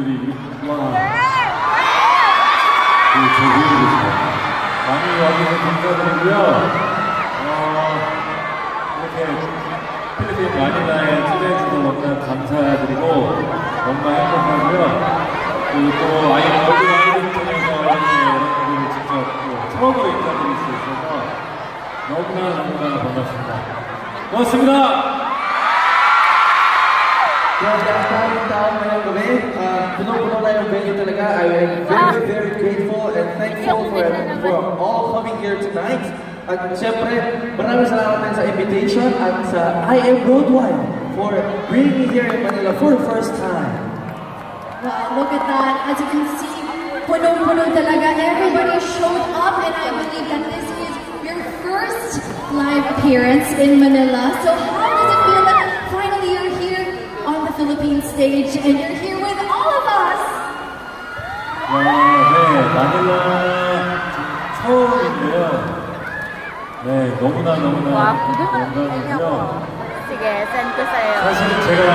분들이 와. 많이 와주셔서 감사드리고요. 이렇게 필리핀 마닐라에 초대해주셔서 너무나 감사드리고 너무나 행복하고요. 그리고 또 아이들 통해서 여러분들을 직접 처음으로 인사드릴 수 있어서 너무나 반갑습니다. 고맙습니다. Puno-puno na yung venue talaga. I am very, very grateful and thankful for all coming here tonight. At syempre, maraming salamat din sa invitation at sa I Am Worldwide for bringing me here in Manila for the first time. Wow, look at that. As you can see, puno-puno talaga. Everybody showed up and I believe that this is your first live appearance in Manila. So how does it feel that finally you're here on the Philippine stage and you're here with all of us? 네, 마닐라 처음인데요. 네, 너무나 영광이고요. Sige, send ko sa'yo. 사실은 제가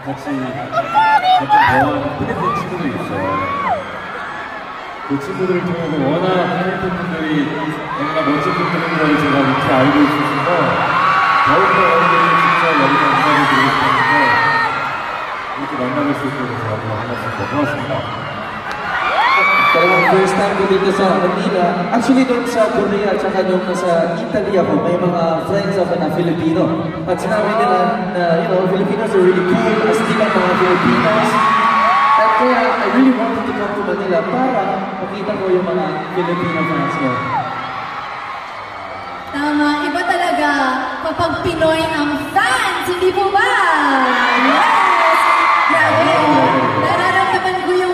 같이 대화하는 필리핀 친구들이 있어요. 그 친구들을 통해서 워낙 필리핀 분들이 너무나 멋진 분들인 걸 제가 이렇게 알고 있어서 더욱더 여러분들이 진짜 여기서 인사를 드리고 싶었는데 이렇게 만나볼 수 있게 돼서 너무 반갑습니다. 고맙습니다. Talagang first time ko dito sa Manila. Actually, doon sa Korea at saka doon sa Italy ako, may mga friends ako na Filipino. At sinabi nila na, Filipinos are really cool, as nilang mga Filipinos. At kaya, I really wanted to come to Manila para makita ko yung mga Filipino fans ko. Tama, iba talaga kapag Pinoy ang fans, hindi po ba? Yes! Grabe! Nararamdaman ko yung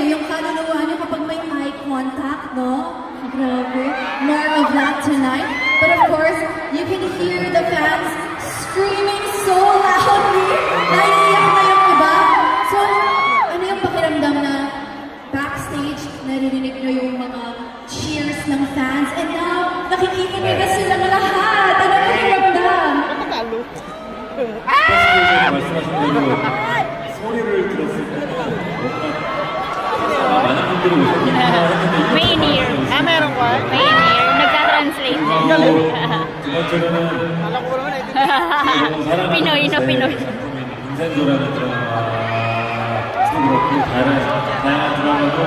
yung kaluluwa niyo kapag may eye contact, no? Grabe. More of that tonight. But of course, you can hear the fans screaming so loudly. Naiiyak na yung iba. So, ano yung pakiramdam na backstage, naririnig niyo yung mga cheers ng fans. And now, nakikita niyo na silang lahat. Ano yung pakiramdam? 말씀하신 대로 소리를 들었을 때는 많은 분들이 오셨긴 했는데 Maynir. meron ko? Maynir. Nagka-translate din. 두 번째로는 Pinoy na Pinoy. 빈센조라는 드라마도 그렇고 다양한 드라마도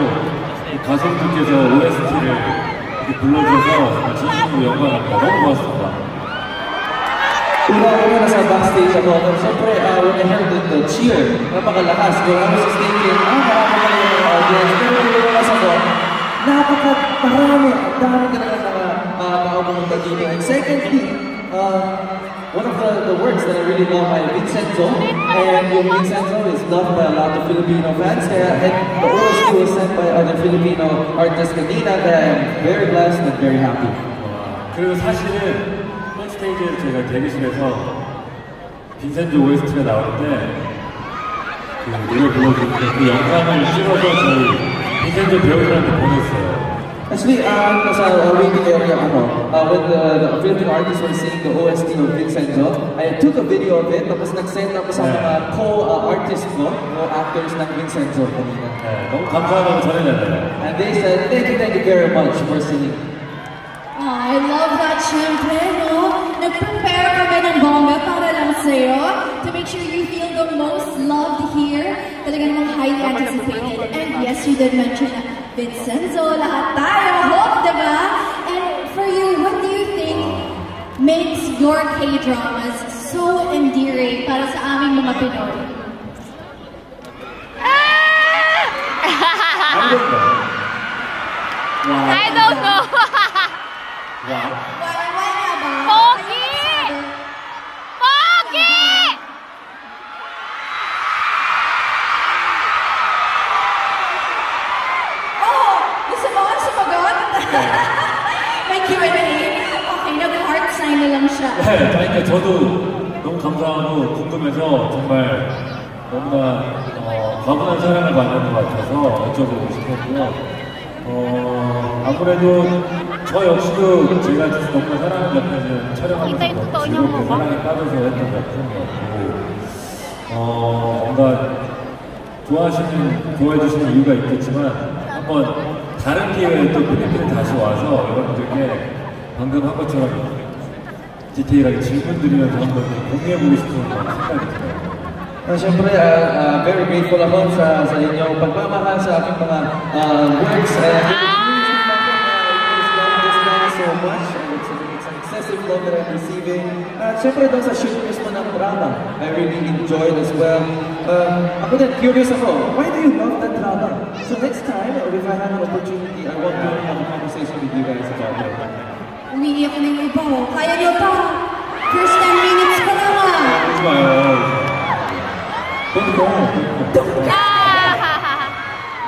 가수분들께서 OST를 이렇게 불러주셔서 진심으로 영광입니다. 너무 고맙습니다. Una sa backstage ako, siyempre, when I heard the cheer, napakalakas. Kung I was just thinking, marami kayo yung audience. Pero lumabas ako, marami. Ang dami talaga mga tao pumunta dito. And secondly, one of the works that I really love by Vincenzo, and yung Vincenzo is loved by a lot of Filipino fans, and the OST was sent by other Filipino artists kanina, that I'm very blessed and very happy. 그리고 사실은 스테이지에서 제가 대기실에서 빈센조 OST가 나올 때 그 노래 불러줄 때 그 영상을 찍어서 저희 빈센조 배우들한테 보냈어요. Actually, nasa waiting area when the Filipino artist was singing the OST of Vincenzo, I took a video of it, tapos nag-send ako sa mga co-artist ko, co-actors ng Vincenzo kanina. 너무 감사하다고 전해달래요. And they said, thank you very much for singing. I love that, syempre, no? Nag-prepare kami ng bongga para lang sa'yo to make sure you feel the most loved here. Talaga namang highly anticipated. And yes, you did mention na Vincenzo, lahat tayo, hope, diba? And for you, what do you think makes your K-dramas so endearing para sa aming mga Pinoy? I don't know. Pogi! Pogi! Oh! Gusto mo ang sumagot? May Q&A? Okay, nag-heart sign na lang siya. 네, 그러니까 저도 너무 감사하고 궁금해서 정말 너무나 과분한 사랑을 받는 것 같아서 여쭤보고 싶었고요. 아무래도 저 역시도 제가 너무 사랑하는 작품을 촬영하면서 너무 즐겁게 사랑에 빠져서 했던 작품이었고, 뭔가 좋아해 주시는 이유가 있겠지만, 한번 다른 기회에 또 필리핀에 다시 와서 여러분들께 방금 한 것처럼 디테일하게 질문 드리면서 한번 공유해보고 싶은 생각이 들어요. Siyempre, very grateful ako sa inyong pagmamahal sa aking mga works. So much. It's an excessive love that I'm receiving. Siyempre, doon sa shoot mismo ng drama, I really enjoyed as well. Ako din, curious ako, why do you love that drama? So next time, if I have an opportunity, I want to have a conversation with you guys about it. Umiiyak na yung iba. Kaya niyo pa. First 10 minutes pa lang ah. 하지 마요. Bata pa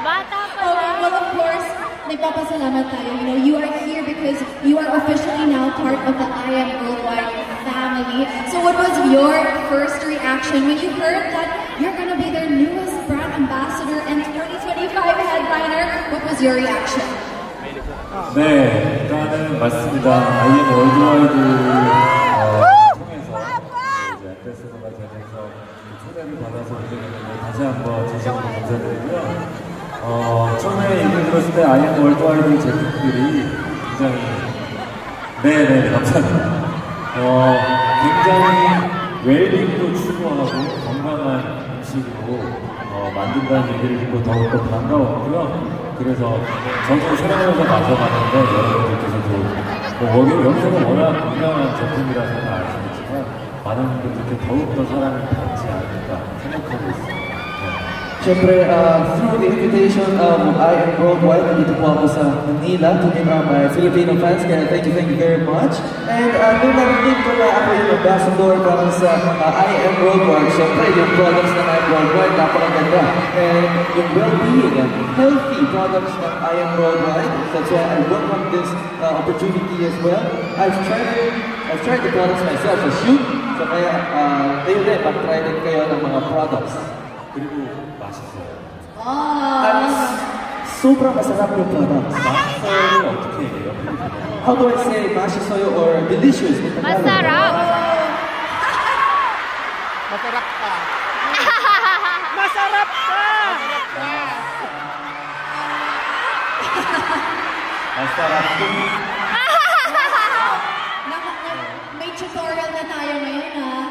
Okay, well, of course, nagpapasalamat tayo. You know, you are here because you are officially now part of the I Am Worldwide family. So what was your first reaction when you heard that you're going to be their newest brand ambassador and 2025 headliner? What was your reaction? 네, 일단은 맞습니다. IM 월드와이드 통해서 이제 앳데스너가 되면서 초대를 받아서 오게 됐는데 다시 한번 진심으로 감사드리고요. 처음에 얘기를 들었을 때 IM 월드와이드 제품들이 굉장히 네네 감사합니다. 굉장히 웰빙도 추구하고 건강한 음식으로 만든다는 얘기를 듣고 더욱더 반가웠고요. 그래서 저도 촬영하면서 마셔봤는데 여러분들께서도 여기서는 워낙 유명한 제품이라서 다 아시겠지만 많은 분들께 더욱더 사랑을 받지 않을까 생각하고 있습니다. Siyempre, through the invitation of I Am Worldwide, nandito po ako sa Manila to meet my Filipino fans, kaya thank you very much. And nung narinig ko na ako yung ambassador para sa I Am Worldwide, siyempre yung products ng I Am Worldwide, napakaganda. And yung well-being, healthy products ng I Am Worldwide, that's why I welcome this opportunity as well. I've tried the products myself sa shoot, so kaya kayo din, mag-try din kayo ng mga products. 그리고 맛있어요. 소brang masarap yung products. 맛있어요를 어떻게 얘기해요? How do I say 맛있어요 or delicious? Masarap. Masarap ka. Masarap ka. 맛있어요. May tutorial na tayo ngayon ah.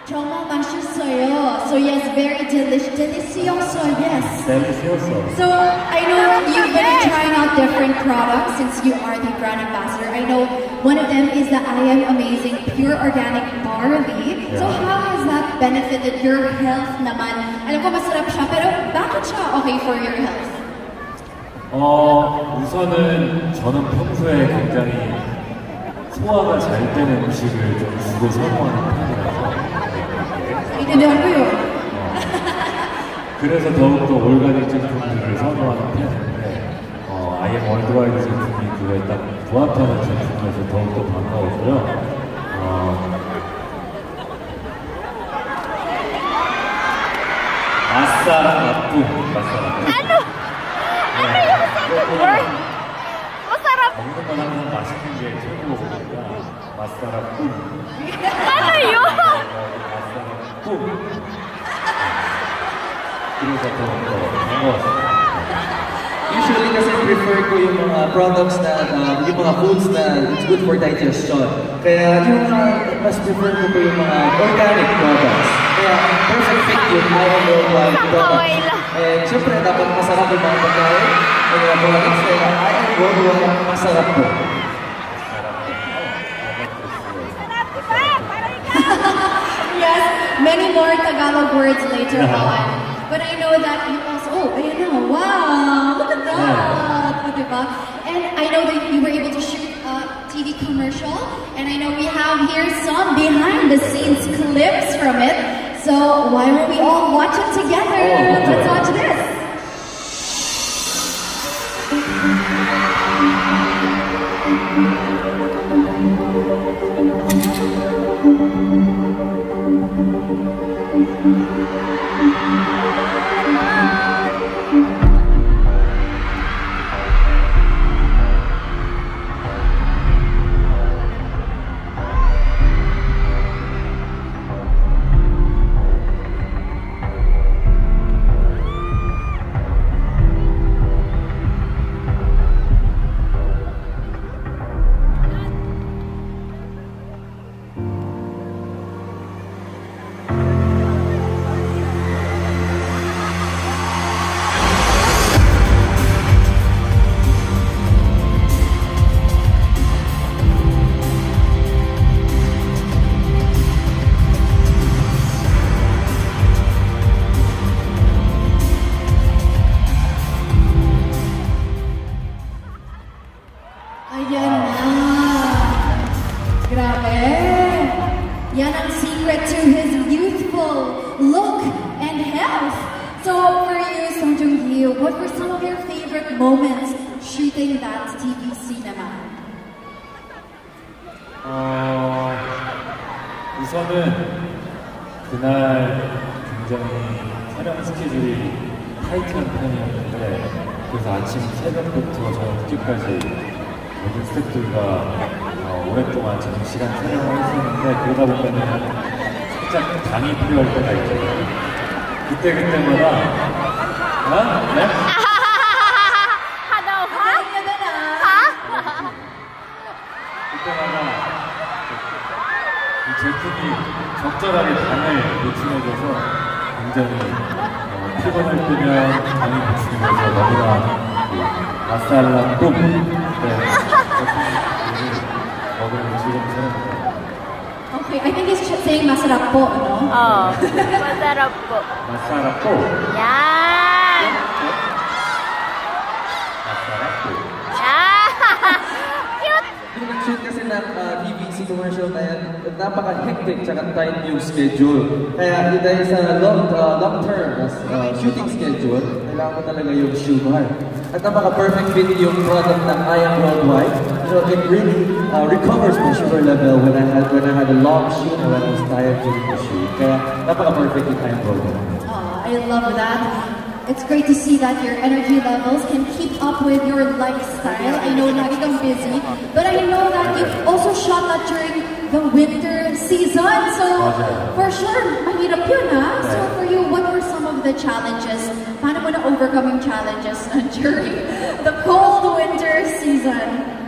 정말 맛있어요. So yes, very delicioso, yes. Delicioso. So I know you've been trying out different products since you are the brand ambassador. I know one of them is the I Am Amazing Pure Organic Barley. So how has that benefited your health naman? Alam ko masarap siya, pero bakit siya okay for your health? 우선은 저는 평소에 굉장히 소화가 잘 되는 음식을 좀 주로 선호하는 편이라서 Intindihan ko yun. 그래서 더욱더 올가닉 제품들을 선호하는 편인데 IM 월드와이드 제품이 그거에 딱 부합하는 제품이라서 더욱더 반가웠고요. 맛사랑 나쁨. Masarap. 먹는 건 항상 맛있는 게 최고니까 맛사랑 뿜. Ano yun? 맛사랑 뿜. 그래서 더욱더 반가웠어요. Usually kasi prefer ko yung mga products na, yung mga foods na it's good for digestion. Kaya yung mas prefer ko po yung mga organic products. Kaya perfect fit yung I Am Worldwide products. And syempre dapat masarap yung mga pagkain. Yung mga products kaya I Am Worldwide masarap po. Yes, many more Tagalog words later on. But I know that you also, ayan na, wow, look at that, diba? And I know that you were able to shoot a TV commercial, and I know we have here some behind the scenes clips from it. So why don't we all watch it together? Let's watch this. what were some of your favorite moments shooting that TVC naman? 우선은 그날 굉장히 촬영 스케줄이 타이트한 편이었는데 그래서 아침 새벽부터 저녁 늦게까지 모든 스태프들과 오랫동안 장시간 촬영을 했었는데 그러다 보면은 살짝 당이 필요할 때가 있잖아요. 그때마다 네? 그때마다 이 제품이 적절하게 당을 보충해줘서 굉장히 피곤할 때면 당이 보충해줘서 너무나 마살라 뿜 먹으면 즐거운 촬영입니다. Okay, I think he's saying masarap po, no? Oh, masarap po. 마살라 뽀. Yan! 마살라 뽀. Yan! Cute! Yung nag-shoot kasi ng TVC commercial na yan, napaka-hectic tsaka tight yung schedule. Kaya dahil sa long term shooting schedule, kailangan ko talaga yung shoehorn. At napaka-perfect fit yung product ng I Am Worldwide. So it really recovers my sugar level when I had a long shoot or when I was tired during the shoot. Kaya napaka-perfect yung I Am Worldwide. Oh, I love that. It's great to see that your energy levels can keep up with your lifestyle. I know na you're busy, but I know that you've also shot that during the winter season. So, for sure, mahirap yun, ha? So, for you, what were some of the challenges? Paano mo na-overcome yung challenges during the cold winter season?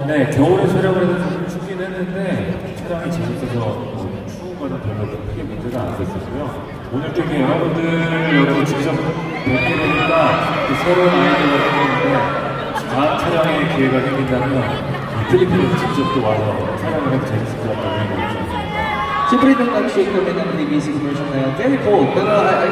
네, 겨울에 촬영을 해서 좀 춥긴 했는데 촬영이 재밌어서 추운 거는 별로 크게 문제가 안 됐었고요. 오늘 또 여러분들 여기 직접 뵙게 되니까 새로운 아이디어가 생겼는데 다음 촬영의 기회가 생긴다면 필리핀에서 직접 또 와서 촬영을 해도 재밌을 것 같다는 생각이 듭니다. Siyempre nung nag-shoot kami ng TVC commercial na yan, very cold. Pero I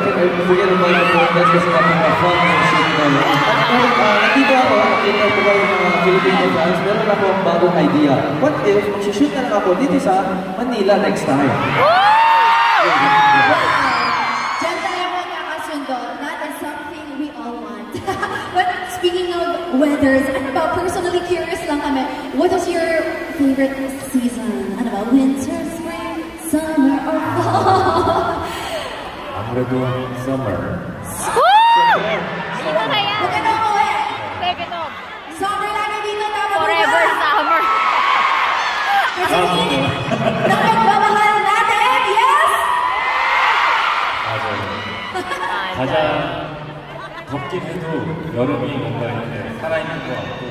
forget about the coldness kasi napaka-fun yung shoot na yun. At nandito ako, nakita ko ba yung mga Filipino fans, meron ako ang bagong idea. What if, mag-shoot na lang ako dito sa Manila next time? Diyan tayo magkakasundo. That is something we all want. But speaking of weathers, ano ba, personally curious lang kami, what is your favorite season? Ano ba, winter, spring, summer, or fall? 아무래도 summer. Dito kaya? Huwag ka na umuwi. Take it off. Summer lagi dito, tama ba? Forever summer. Kasi nakagmamahal natin, yes? 맞아요. 가장 덥긴 해도 여름이 뭔가 이렇게 살아있는 것 같고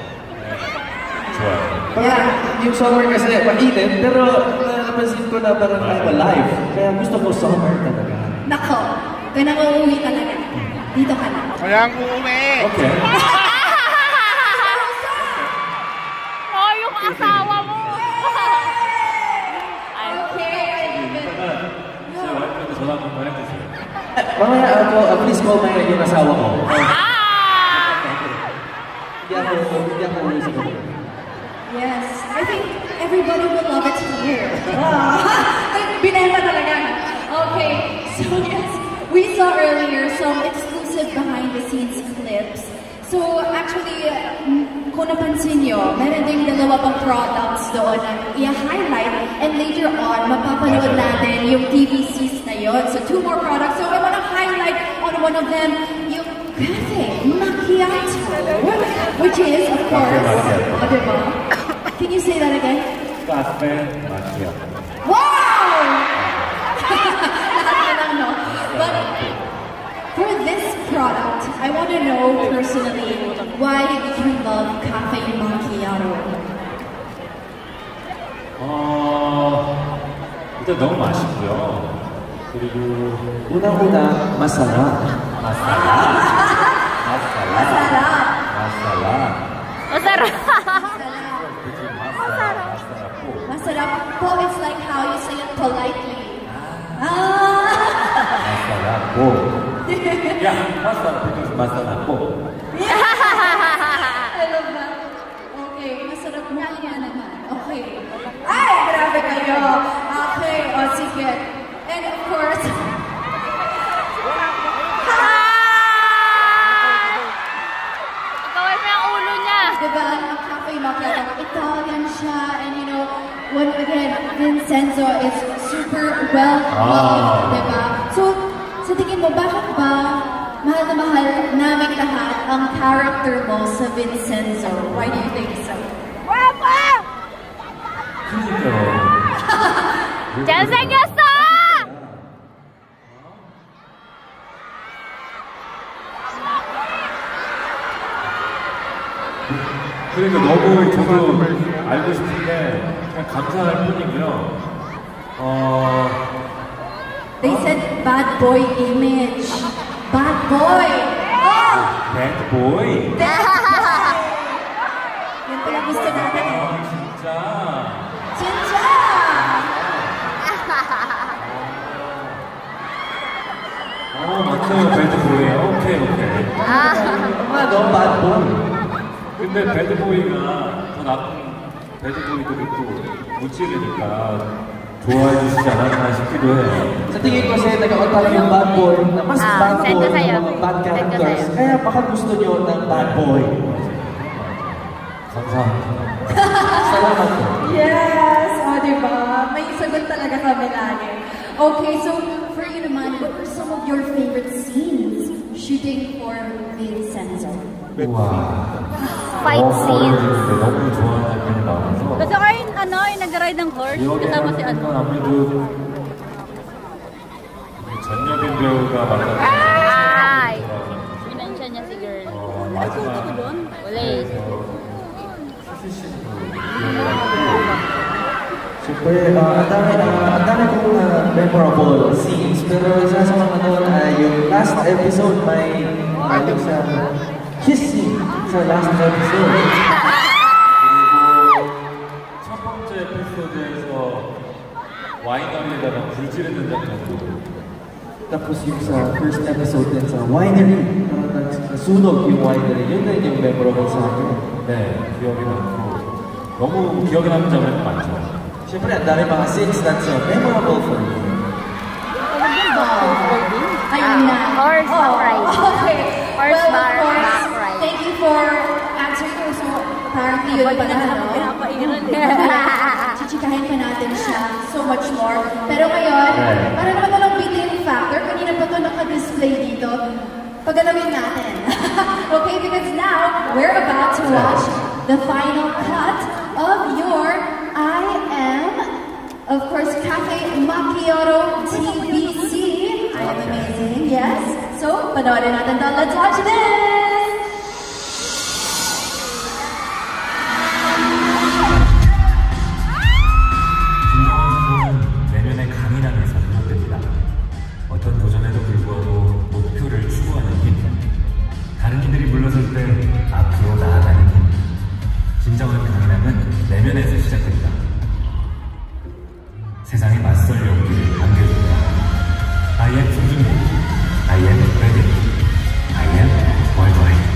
좋아요. Parang yung summer kasi mainit, pero napansin ko na parang I'm alive. Kaya gusto ko summer talaga. Nako, ka na uuwi talaga. Dito ka na. Walang uuwi. 오케이. Oh, yung asawa mo. 이따가 제 와이프한테 전화 한번 해주세요. Mamaya ako, please call my yung asawa ko. Hindi ako uwi sa kanila. Yes, I think everybody will love it here. Binenta talaga. Okay, so yes, we saw earlier some exclusive behind-the-scenes clips. So actually, kung napansin nyo, meron ding dalawa pang products doon na i-highlight and later on, mapapanood natin yung TVCs na yun. So 2 more products. So I want to highlight on one of them, yung Cafe Macchiato, which is, of course, diba? Can you say that again? 카페 마키아토. Wow! Lahat na lang, no? But for this product, I want to know personally, why do you love Cafe Macchiato? 일단 너무 맛있고요. 그리고 Unang-una, masarap. 마살라. Masarap. Masarap po is like how you say it politely. 마살라포. 야, 마살라포. I love that. Okay, masarap mo nga naman. Okay. Ay, grabe kayo. Okay, o sige. And of course, siya, and you know, when again, Vincenzo is super well-loved, diba? So, sa tingin mo, bakit ba mahal na mahal namin lahat ang character mo sa Vincenzo? Why do you think so? 그러니까요. 잘생겼어! 그러니까 너무 저도 알고 싶은데 그냥 감사할 뿐이고요. They said bad boy image. Bad boy! Oh! Bad boy. Yan pala gusto natin eh. 진짜. 진짜! 맞아요. bad boy예요. 오케이. Nga no, bad boy. 근데 bad boy가 더 나쁜 bad boy들이 또 묻히려니까 좋아해 주시지 않았나 싶기도 해요. Sa tingin ko kasi nag-autala yung bad boy na mas bad send boy ko sa'yo. ng mga bad Send ko characters. sa'yo. Kaya baka gusto nyo ng bad boy. 감사합니다. Salamat po. Yes! O, diba? May sagot talaga kami lagi. Okay, so for you naman, what were some of your favorite scenes shooting for Vincenzo? 우와. Fight scene. 너무 좋아하는 장면이 나와서 Gusto ko yung nag-ride ng horse. Kasama si ano. 아무래도 전여빈 배우가 맡았던 Ay! Pinansya niya si girl. 마지막 Wala eh. Siyempre, ang dami kong memorable scenes. Pero isa sa mga doon ay yung last episode, may sa kiss scene sa last episode. 그리고 첫 번째 에피소드에서 와이너리에다가 불 지르는 장면도 Tapos yung sa first episode din sa winery, nasunog yung winery, yun din yung memorable sa akin. 네, 기억이 많고 너무 기억에 남는 장면도 많죠. Siyempre, ang dami mga scenes that's memorable for me. Ayun na. Horseback ride. Okay. Horseback Well, of course, ride. thank you for answering. So, apparently yun pala, no? Chichikahin pa natin siya so much more. Pero ngayon, para naman walang beating factor, kanina pa ito naka-display dito. Pagalawin natin. Okay, because now, we're about to watch the final cut of your I Am, of course, Cafe Macchiato TBC. I Am Amazing, yes. So, panoorin natin to. Let's watch this! 내면의 강인함에서 비롯됩니다. 어떤 도전에도 불구하고 목표를 추구하는 힘, 다른 이들이 물러설 때 앞으로 나아가는 힘, 진정한 강인함은 내면에서 시작됩니다. 세상에 맞설 용기를 안겨줍니다. I am 김준기, I am ready, I am worldwide.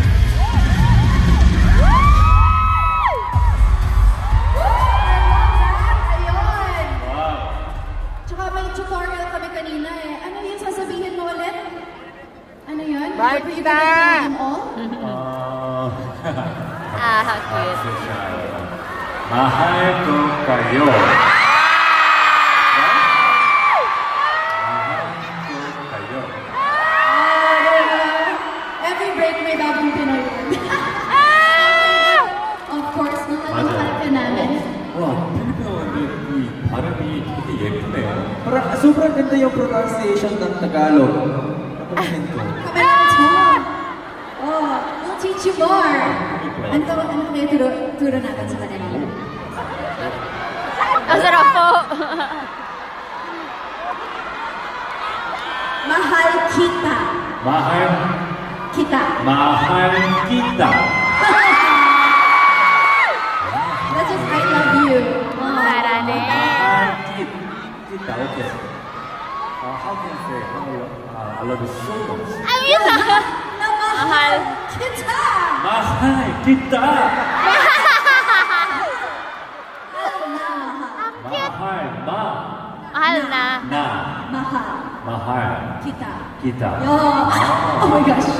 Ayun! Tsaka may tutorial kami kanina eh. Ano yung sasabihin mo ulit? Ano yun? Bye, What were you Tita! gonna tell them all? Ah, how cute. mahal ko kayo. Mahal ko kayo. Diba? Every break may bagong Pinoy word. Of course, mahal ka namin. 와, 필리핀어 근데 이 발음이 되게 예쁘네요. Parang sobrang ganda yung pronunciation ng Tagalog. Napansin ko. Comments mo. Oh, we'll teach you more. Ano kayo turo natin sa kanila? Ang sarap po. Mahal kita. mahal, Kita. mahal kita. That's just I love you. Oh. Tara din. mahal kita, okay. How can I say I love you so much? Ayun na. Na mahal kita. mahal kita. mahal, Mahal na. na, Mahal mahal kita. kita. Oh my gosh.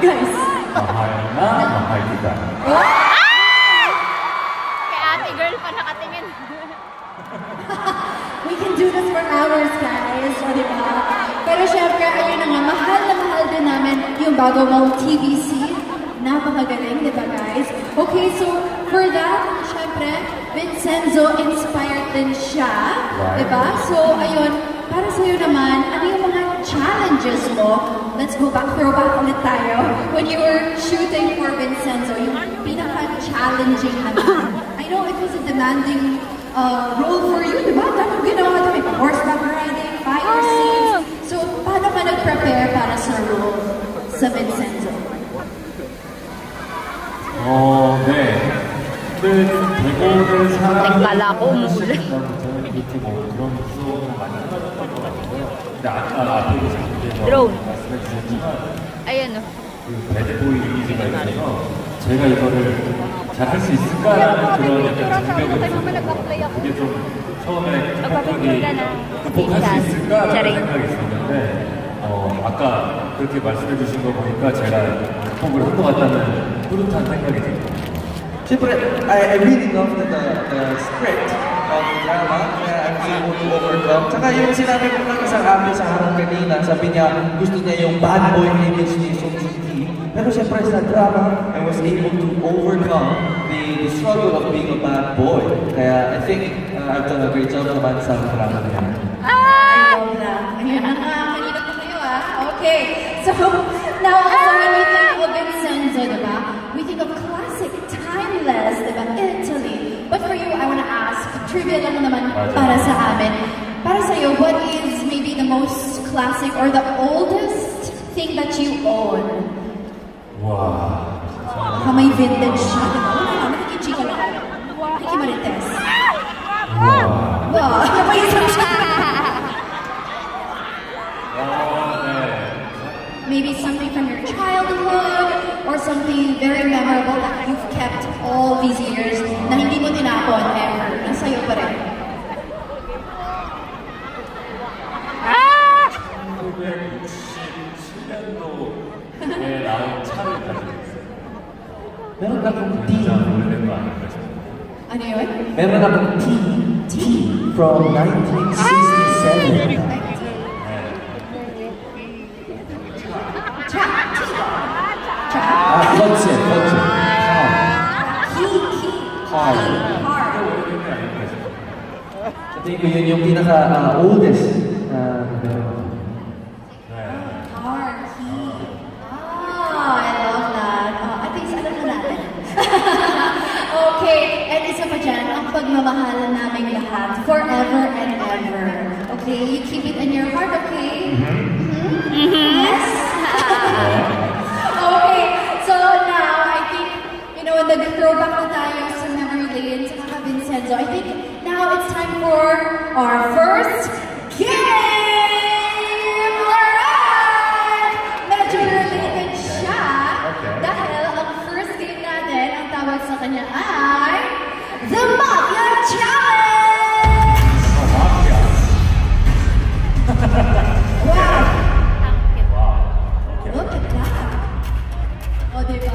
Guys. mahal na, mahal kita. Oh! Kay ate girl pa hours, guys. O, diba? Pero syempre, ayun na nga, mahal na mahal din namin yung bago mong TVC. Napakagaling, diba, guys? Okay, so for that, syempre, Vincenzo inspired din siya. Diba? So, ayun, para sa'yo naman, ano yung mga challenges mo? Let's go back, throwback ulit tayo. When you were shooting for Vincenzo, yung pinaka-challenging naman. I know it was a demanding role for you, diba? Dapat ginawa ito, may horseback riding, fire scenes. So, paano ka nag-prepare para sa role sa Vincenzo? 네. 근데 대본을 사람이 Nagkala ko umuulan. 이렇게 뭐 그런 구조를 많이 했던 것 같고요. 근데 아까 앞에 계신 Drone. 말씀해 주셨지만 Ayan o. 그 배드보이 이미지가 있어서 제가 이거를 잘 할 수 있을까라는 그런 약간 장벽이 그게 좀 처음에 극복할 수 있을까라는 생각이 있었는데 아까 그렇게 말씀해 주신 거 보니까 제가 극복을 한 것 같다는 뿌듯한 생각이 듭니다. Siyempre, I really love the script of the drama na I was able to overcome. Tsaka yung sinabi ko ng isang actor sa harap kanina, sabi niya gusto niya yung bad boy image ni Song Joong-ki. Pero siyempre sa drama, I was able to overcome the struggle of being a bad boy. Kaya I think I've done a great job naman sa drama na yan. I love that. Ayan na nga, kanina pa kayo Okay, so now also when we think of Vincenzo, diba? We think of classic, timeless, diba? Italy. But for you, I want to ask, trivia lang naman para sa amin. Para sa'yo, what is maybe the most classic or the oldest thing that you own? 와. Baka may vintage siya, diba? Wala naman, nakikichika lang. Nakikimarites. Wow, napaisip siya. Maybe something from your childhood or something very memorable that you've kept all these years na hindi mo tinapon ever. Nasa'yo pa rin. Ah! 1967년도에 나온 차를 가지고 있어요. Meron akong 진짜 오래된 거 아닐까 싶어요. Ano yun? Meron akong T from 1967. Kotse. Car. Sa tingin ko yun yung pinaka-oldest na meron. Car key. I love that. I think alam na natin. Okay, and isa pa dyan, ang pagmamahalan namin lahat, forever and ever. Okay, you keep it in your heart, okay? Yes? Okay, so now I think, you know, nag-throwback na tayo sa memory lane sa Kaka Vincenzo. I think now it's time for our first game! Alright! Medyo related siya dahil ang first game natin, ang tawag sa kanya ay The Mafia Challenge! Wow! Look at that! Oh, diba?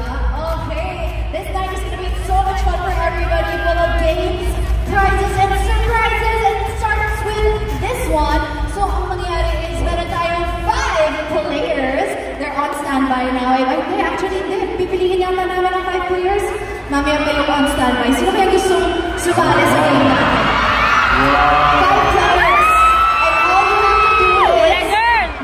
Okay. This night is gonna be so much fun for everybody, full of games, prizes, and surprises. And it starts with this one. So, ang mangyayari is meron tayong 5 players. They're on standby now. They actually did. Pipiliin yata namin ang 5 players. Mamaya kayo on standby. Sino kaya gusto sumali sa game natin? 5 players. And all you have to do is,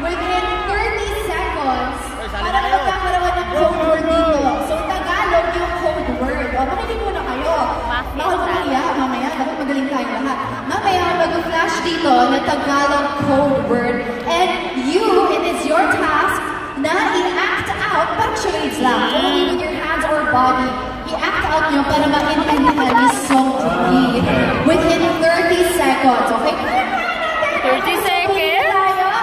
within 30 seconds, parang magkakaroon ng code word dito. So, Tagalog yung code word. O, makinig muna kayo. Bawal mamaya, dapat magaling tayo lahat. Mamaya, mag-flash dito na Tagalog code word. And you, it is your task na i-act out, parang charades lang, only with your hands or body. I-act out nyo para maintindihan ni Song Joong-ki within 30 seconds. Okay? 30 seconds?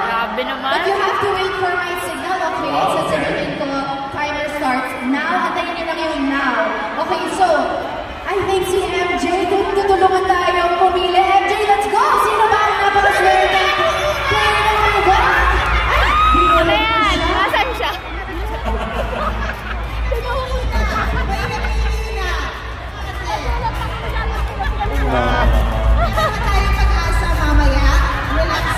Grabe naman. But you have to wait for my signal, okay? Sasabihin ko, timer starts now. Antayin nyo lang yung now. Okay, so, I think si MJ, tutulungan tayo pumili. MJ, let's go! Sino ba ang napakaswerte? Player number 1! Ano yan? Nasaan siya? Wala tayong pag-asa mamaya. Relax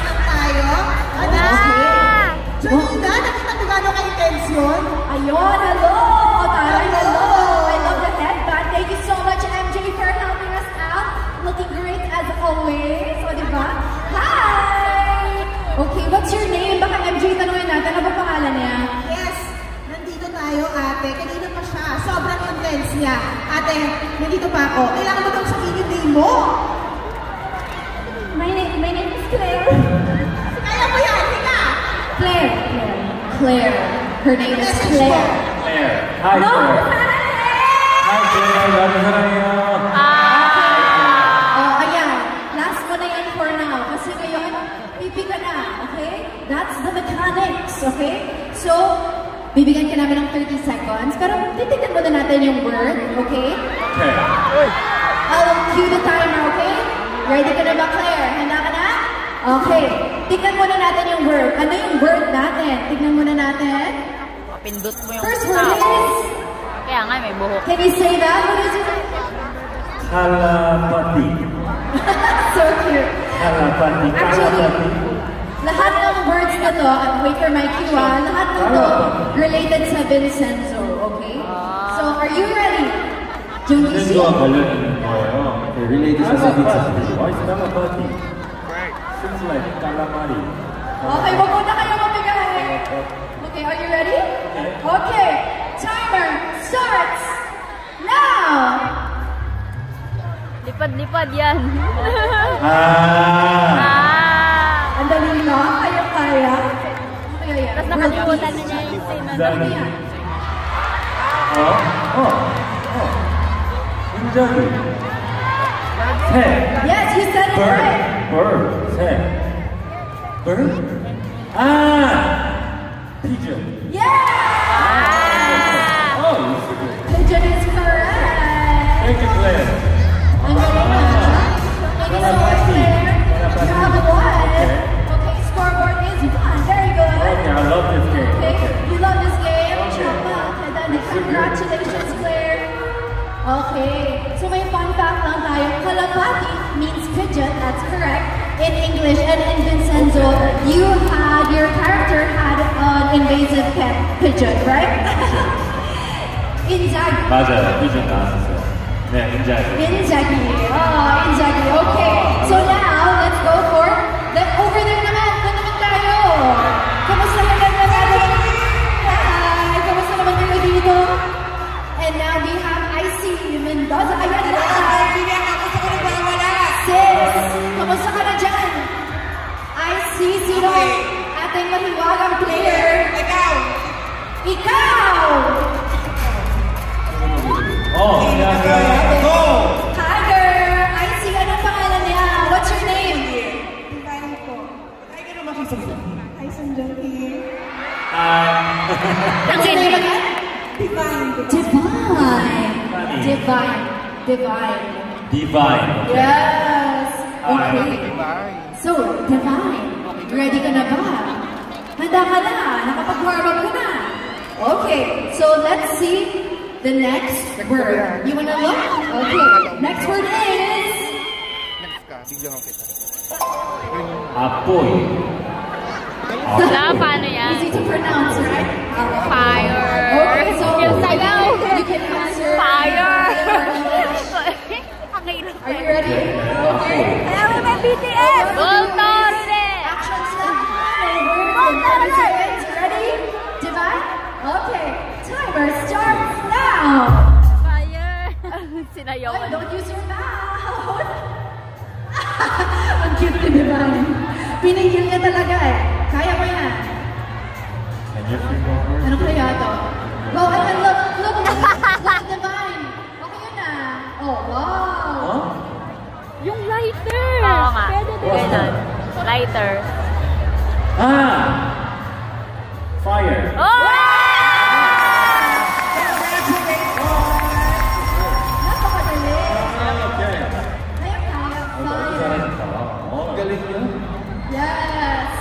siya. Sobrang intense niya. Ate, nandito pa ako. Kailangan mo daw sabihin yung name mo. My name is Claire. Kaya mo yan, Tika. Claire. Claire. Her name is Claire. Claire. Hi, No! Claire. Hi, Claire. Love 사랑해요. Oh, ayan. Last mo na yan for now. Kasi ngayon, pipi ka na. Okay? That's the mechanics. Okay? So, bibigyan ka namin ng 30 seconds. Pero titignan muna natin yung word. Okay? Okay. I'll cue the timer. Okay? Ready ka na ba, Claire? Handa ka na? Okay. Tignan muna natin yung word. Ano yung word natin? Tignan muna natin. Pindot mo yung First word is... Kaya nga, may buhok. Can you say that? What is it? Kalapati. So cute. Kalapati. Actually, lahat ng words na to, wait for my cue lahat ng to related sa Vincenzo, okay? So, are you ready? Jungi-si? Vincenzo와 관련된 거예요. Related sa Vincenzo. Why is Kalapati? Seems like calamari. Okay, wag muna kayo mabigay. Okay, are you ready? Okay, timer starts now! Lipad-lipad yan. Ang dali lang, kaya-kaya. Kaya yan. Tapos nakalimutan na niya yung Ano ba yan? 인자기. 새. Yes, you said it right. bird. 새. bird? pigeon. Yeah! Oh, it's good. Pigeon is correct. Thank you, Claire. Ang galing na. Thank you so much, Claire. You have one. Okay, scoreboard is 1. Very good. Okay, I love this game. Okay, you love this game? Okay. Okay, then congratulations, Claire. Okay, so may fun fact lang tayo. Kalapati means pigeon, that's correct, in English. And in Vincenzo, your character had an invasive pet pigeon, right? Inzaghi. 맞아요. pigeon 나왔었어요. 네, 인자기. Inzaghi. Oh, Inzaghi. Okay, so now, let's go for over there naman. Doon naman tayo. Kamusta naman naman? Hi, kamusta naman kayo dito? And now we have IC Mendoza. Ayan na. Sis, kamusta ka na dyan? IC, sino ating mahiwagang player? Ikaw! 안녕하세요. Tiger! IC, anong pangalan niya? What's your name? Tyson Junkie. What's your name again? Divine. Divine. Divine. Okay. Yes. Okay. So, Divine, ready ka na ba? Handa ka na? Nakapag-warm up ka na? Okay. So, let's see the next word. You wanna look? Okay. Next word is... 아뽀이. Paano yan? Easy to pronounce, right? Fire. Okay, so Yung sayaw. you can answer. Fire. Are you ready? Okay. Kaya mo may BTS. Voltorne. Action stop. Over 30 seconds. Ready? Divine? Okay. Timer starts now. Fire. Oh, Sinayawan. don't use your mouth. Ang cute ni Divine. Pinigil niya talaga eh. Kaya mo yan. Can you feel more? Ano kaya to? Go ahead, look, Divine. Okay yun na. Oh, wow. Yung lighter. Oo nga. Pwede din. Ganun. Lighter. Fire. Oh! Napakadali. Okay. Kaya kaya. Fire. 잘하셨다. Galing yun. Yes.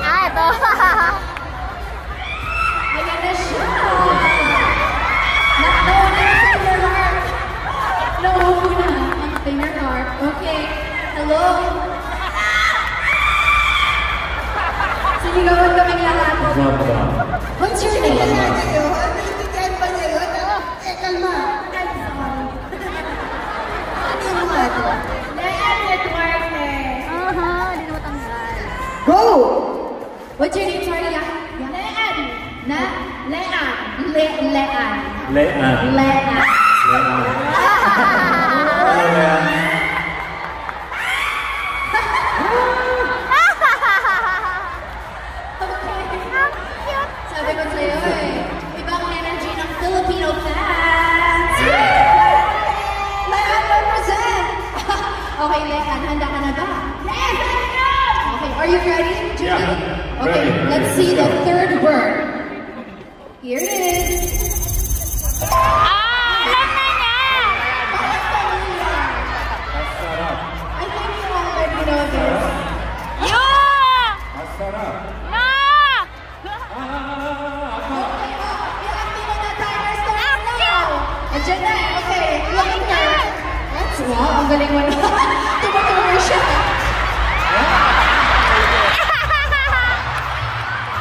Ah, ito. Ayan na siya. Nauna na sa inner heart. Nauna ang inner heart. Okay. Hello. Sinigawan kaming lahat. 감사합니다. What's your name? Naiintindihan ba niya yun? Kalma. Aha, hindi na matanggal. Go! What's your name? Sorry, yeah. Lean. Na? Lean. Lean. 레안. Lean. Sabi ko sa'yo eh, ibang energy ng Filipino fans. Lean represent! Okay, Lean, handa ka na ba? Yes! Okay, are you ready, Julie? Yeah, Okay, ready. let's see the third word. Here it is. Alam na niya! I think you already know this. Yung! 아싸라. No! Okay, yung active na timer starts now. Andiyan na. Okay, look at her. That's wow, ang galing mo na. Tumuturo siya.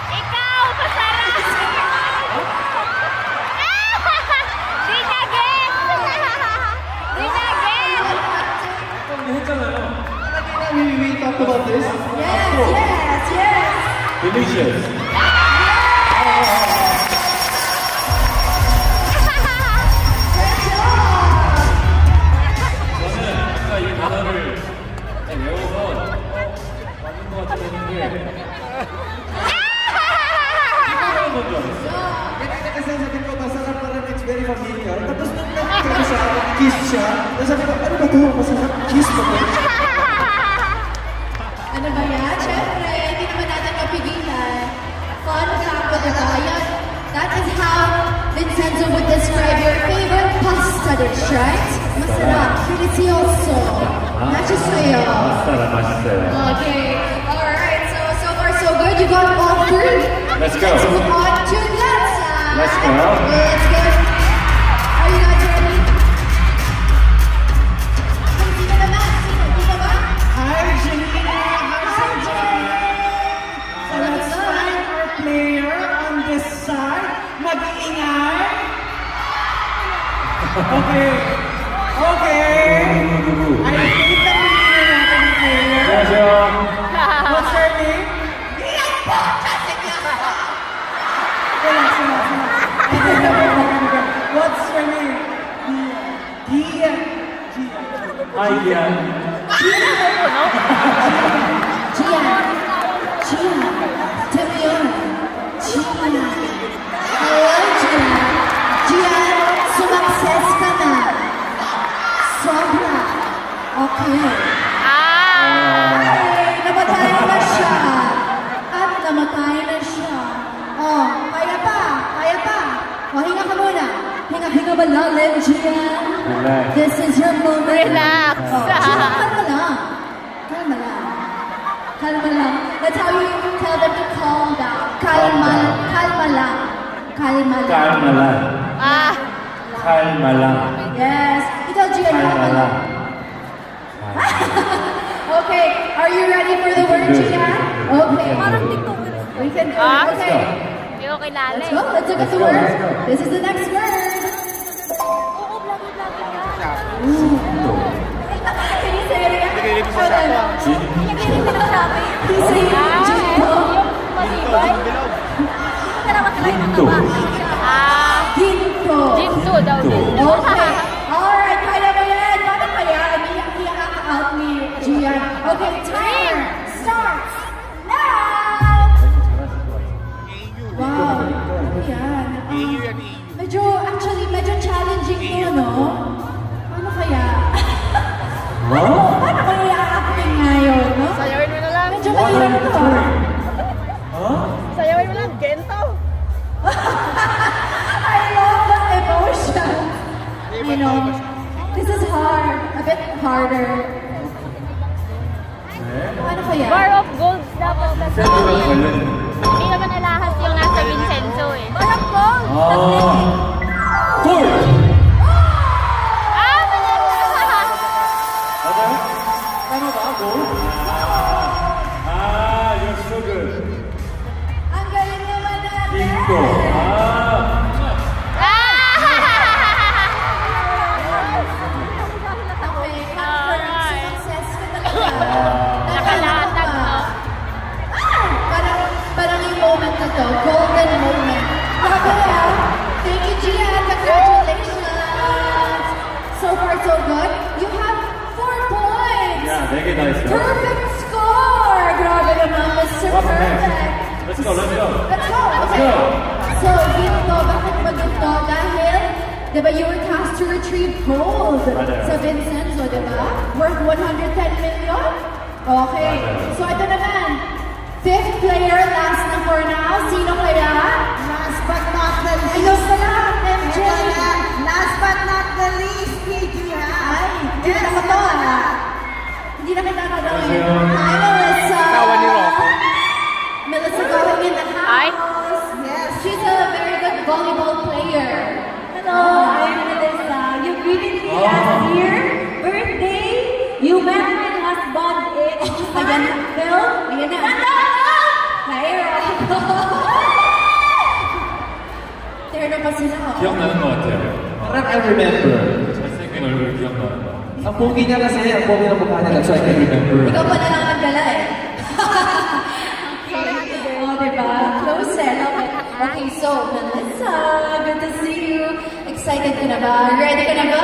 Ikaw, pasarap! Di na get! Di na get! 했잖아요. We talked about this. Yes, yes, yes. Delicious. Good job. 저는 아까 이 단어를 외워서 맞는 것 같긴 했는데 생각한 건줄 알았어. Kanina kasi sabi ko, masarap parang it's very familiar. Tapos nung nagkakaroon sa akin, kiss siya. Tapos sabi ko, ano ba ito? Masarap, kiss ba ito? Ano ba yan? Siyempre, hindi naman natin mapigilan. Fun fact with the Ryan, that is how Vincenzo would describe your favorite pasta dish, right? Masarap, delicioso. Matches sa'yo. 아싸라 맛있어요. Okay, alright, so far so good. You got all three. Let's go. Let's move on to that side. Let's go. Let's go. Are you guys ready? Sino naman? Sino ba? Hi, Janine! Hi, Janine! So let's find our player on this side. Mag-iingay. Okay. Okay. I think that we know natin ang player. 안녕하세요. What's her name? Relax, relax, relax. What's her name? Gia. Gia. 아이디안. Gian. Timion. Gian. Hello, Gian. Gian, sumakses ka na. Sobra. Okay. Ay, namatay na siya. At namatay na siya. Oh, kaya pa. Kaya pa. O, hinga ka muna. Hinga malalim, Gian. Relax. This is your moment. Relax. Oh, Gian, kalma lang. Kalma lang. Kalma lang. That's how you tell them to calm down. Kalma lang. Kalma lang. 깔말라. Ah! 칼말라. Yes. Ikaw, Gian, kalma lang. Okay, are you ready for the word, Gian? Okay. Parang TikTok. We can do Ah? it. Okay. Hindi ko kilala Let's eh. go. Let's look at the go, word. let's go. This is the next word. Oo, vlog-vlog yan. Can you say it again? Hold on. 진. Hindi ko sabi. Please say Jinto. Yung malibay. Hindi ka naman sila yung Ginto. mataba. Ah! Ginto. Ginto daw. Ginto. Okay. Alright, kaya mo yan. Paano pa yan? Iyak ka out ni Gian. Okay, timer starts now. Wow. Ano yan? Medyo challenging to, no? Ano kaya? Paano kaya i-acting ngayon, no? Sayawin mo na lang. Medyo mahirap to. Sayawin mo lang. Gento. I love the emotion. You know, this is hard. A bit harder. Ano kaya? Bar of gold dapat na. 샌드랑 관련 있는. Hindi naman alahas yung nasa Vincenzo eh. Bar of gold! 아, 골! Ah, mali! 맞아요? 하나가 골? 아, you're so good. Ang galing naman natin! 빙고. 아, Okay, confirm. Success ka talaga. Nakalatag, no? Parang yung moment na to, golden moment. Grabe ah. Thank you, Gian. Congratulations. So far, so good. You have 4 points. 야, 4개 다 했어요. Perfect score. Grabe naman, Mr. What's Perfect. next? Let's go, let's go. Let's go. Okay. So, dito, bakit ba dito? Dahil, di ba, you were tasked to retrieve gold 맞아요. sa Vincenzo, di ba? Worth 110 million? Okay. 맞아요. So, ito naman. 5th player, last na for now. Sino kaya? Last but not the least. Ayun pala, MJ. Last but not the least, Kiki, ha? Ay, hindi na ako to, ha? Hindi na kita kadawin. An녕하세요. Hi, Melissa. Melissa going in the Hi. house. Yes. She's a very good volleyball player. Hello, I'm Melissa. You greeted me last year, birthday. You met my husband in Ayan na. film. Ayan na. Nairo. Terno pa sila. oh. 기억나는 것 같아요. Parang I remember. 잘생긴 얼굴 기억나는 것 같아요. Ang pogi niya kasi, ang pogi ng mukha niya, so I can remember. Ikaw pa na lang nagdala eh. Oh, diba? Closer. Okay, so, Melissa, good to see you. Excited ka na ba? Ready ka na ba?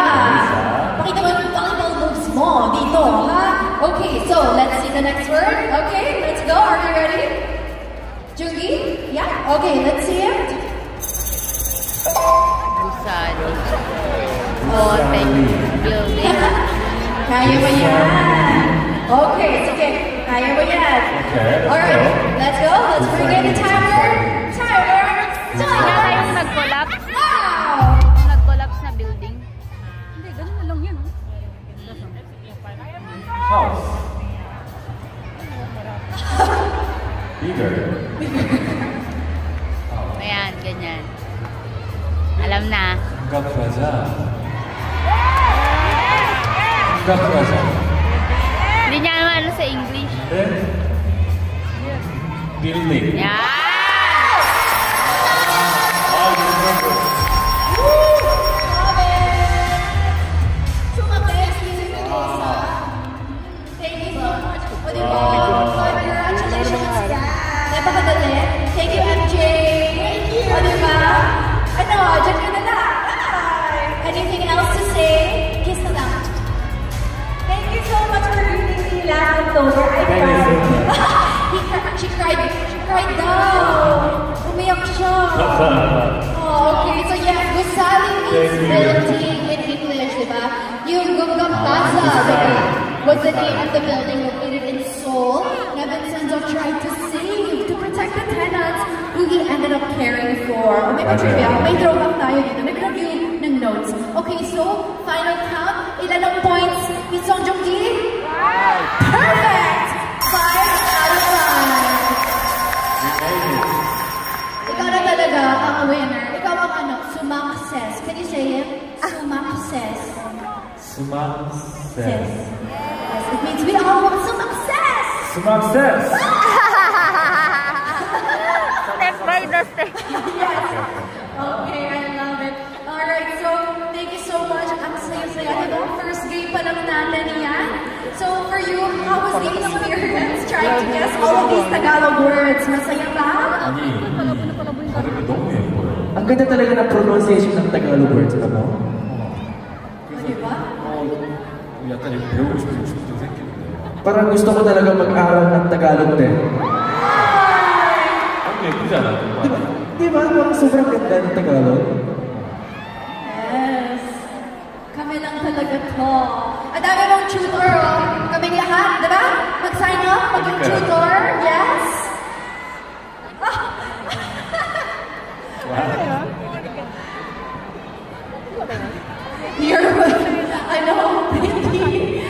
Pakita mo yung volleyball moves mo dito, ha? Okay, so, let's see the next word. Okay, let's go. Are you ready? Jungi? Yeah? Okay, let's see it. Gusali. Hotel. Building. Kaya mo yan. Okay, sige. Kaya mo yan. Okay, let's Alright, go. let's go. Let's begin the timer. Timer. Kaya tayong nag-collapse. Wow! Nag-collapse na building. Hindi, ganun na lang yun. House. Bigger. Ayan, ganyan. Alam na. 삼각plaza. 삼각plaza. Hindi niya naman ano sa English. 네. Building. Yan! Thank you so much. O, diba? Congratulations. Napakadali. Thank you, MJ. O, diba? Ano, dyan ka na lang. Hi. Anything else to say? Kiss na lang. Thank you so much for greeting me last October. I Thank you so cried. much. She cried down. Umiyak siya. 감사합니다. Oh, okay. So yeah, Gusali means Thank you. building in English, diba? Yung Gunga Plaza, diba? Was the name of the building located in Seoul. Na Vincenzo tried to save, to protect the tenants who he ended up caring for. O, may trivia, may throwback tayo dito. Nag-review ng notes. Okay, so, final count. Ilan ang points ni Song Joong Ki? Perfect! 5 out of 5. Ikaw na talaga ang winner. Ikaw ang ano, sumakses. Can you say it? Sumakses. 수막셋. Yes, it means we all want sumakses! 수막셋. Step by the step. Yes. Okay, I love it. Alright, so thank you so much. Ang saya-saya. Diba? First game pa lang natin yan. So for you, how was the experience trying to guess all of these Tagalog words? Masaya ba? 아니, 발음이 너무 예뻐요. Ang ganda talaga ng pronunciation ng Tagalog words, ano mo? O, diba? 약간 이렇게 배우고 싶은 욕심도 좀 생기는데. Parang gusto ko talaga mag-aral ng Tagalog din. 너무 예쁘지 않아요? Di ba? Parang sobrang ganda ng Tagalog. Yes. Kami lang talaga to. Ang dami mong tutor, oh. Kaming lahat, diba? Mag-sign up, maging tutor. Yes? You're, I know, hindi.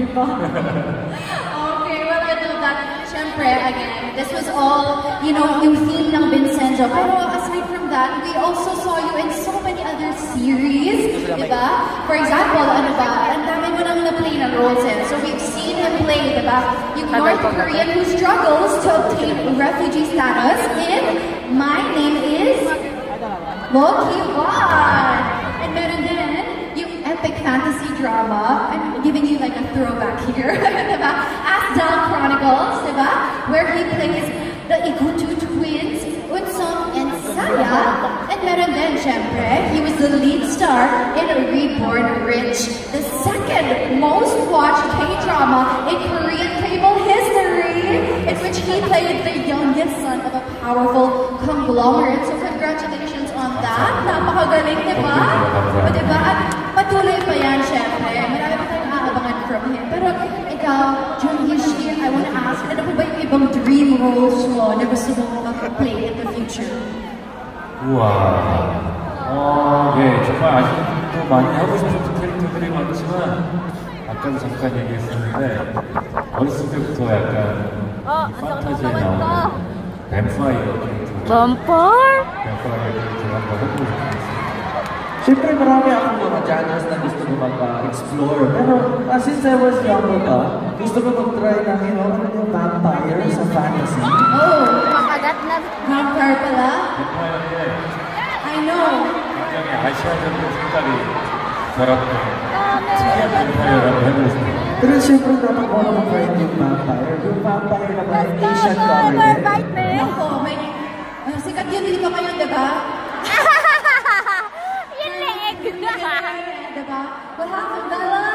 di ba? Okay, well, I know that, syempre, again, this was all, you know, yung theme ng Vincenzo. Pero aside from that, we also saw you in so many other series, di ba? For example, ano ba, ang dami mo nang na-play na roles in. So we've seen him play, di ba? Yung North Korean who struggles to obtain refugee status in My Name is Loki Wan. And meron din yung epic fantasy drama. I'm giving you like a throwback here, diba? As Down Chronicles, diba? Where he plays the Igutu twins, Unsung and Saya. And meron din, syempre, he was the lead star in Reborn Rich, the second most watched K-drama in Korean cable history, in which he played the youngest son of a powerful conglomerate. So congratulations on that. Napakagaling, diba? O diba? At patuloy pa yan, syempre. Marami pa tayong aabangan from him. Pero ikaw, Jung Yi-shi, I want to ask, ano po ba yung ibang dream roles mo na gusto mo mag-play in the future? 우와. 네, 정말 아직도 많이 하고 싶은 캐릭터들이 많지만 아까도 잠깐 얘기했었는데 어렸을 때부터 약간 판타지에 나오는 뱀파이어 캐릭터. 뱀파이어 캐릭터 한번 해보고 싶었어요. Siyempre marami akong mga genres na gusto ko mag-explore. Pero since I was younger gusto ko mag-try ng, you know, yung vampire sa fantasy. Oh, Makagat na. vampire pala? 뱀파이어인데 I know. 굉장히 아시아적인 색깔이 결합된 특이한 뱀파이어라고 해보고 싶어요. Pero siyempre dapat mo na mag-try yung vampire. Yung vampire na may Asian color. Ako, may... sikat yun dito ngayon, diba? Yung leeg. Diba? What happened, Bella?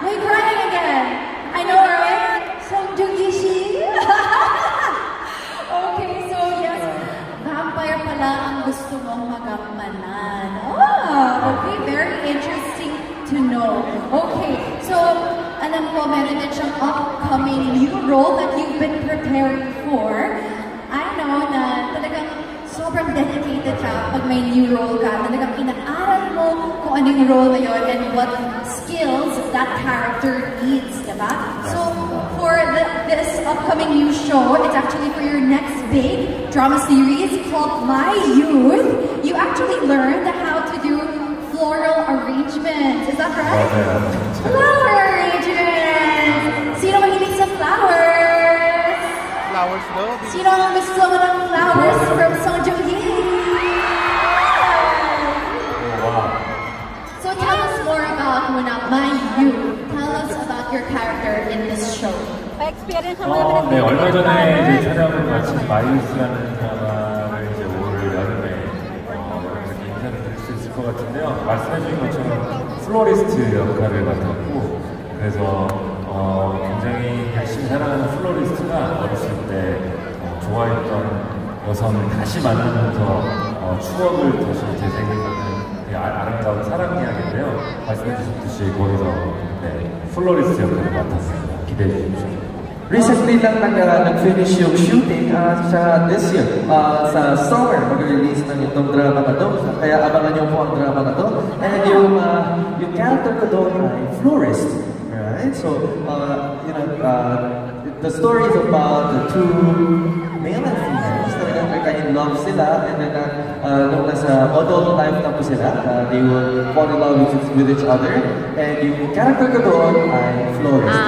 We're crying again. I know, right? Song Joong-gi. Okay, so yes, vampire pala ang gusto mong magampanan. Oh, okay, very interesting to know. Okay, so alam ko meron din siyang upcoming new role that you've been preparing for. I know na talagang sobrang dedicated ka pag may new role ka. Talagang inaaral mo kung anong role na yun and what skills that character needs, diba? So, for this upcoming new show, it's actually for your next big drama series called My Youth. You actually learned how to do floral arrangements. Is that right? Flower arrangements! Sino mahilig sa flowers? Flowers daw. Sino ang gusto mo ng flowers from Song Joong-gi? So tell us more about muna My Youth. Tell us about your character in this show. Pa-experience mo naman. 네, 얼마 전에 이제 촬영을 마친 마이유스라는 드라마를 이제 올 여름에 여러분들께 인사를 드릴 수 있을 것 같은데요. 말씀해주신 것처럼 플로리스트 역할을 맡았고, 그래서 굉장히 열심히 살아가는 플로리스트가 어렸을 때 좋아했던 여성을 다시 만나면서 추억을 다시 재생해가는 아름다운 사랑 이야기인데요. 말씀해주셨듯이 거기서 플로리스트 역할을 맡았습니다. 기대해 주십시오. Recently lang nag-finish yung shooting sa this year. Sa summer, mag-release ng itong drama na to. Kaya abangan niyo po ang drama na to. And yung character ko doon ay florist. Right? So, you know, the story is about the two male and females. Talagang nagka-in-love sila. And then, nung nasa adult life na po sila, they will fall in love with each other. And yung character ko doon ay florist.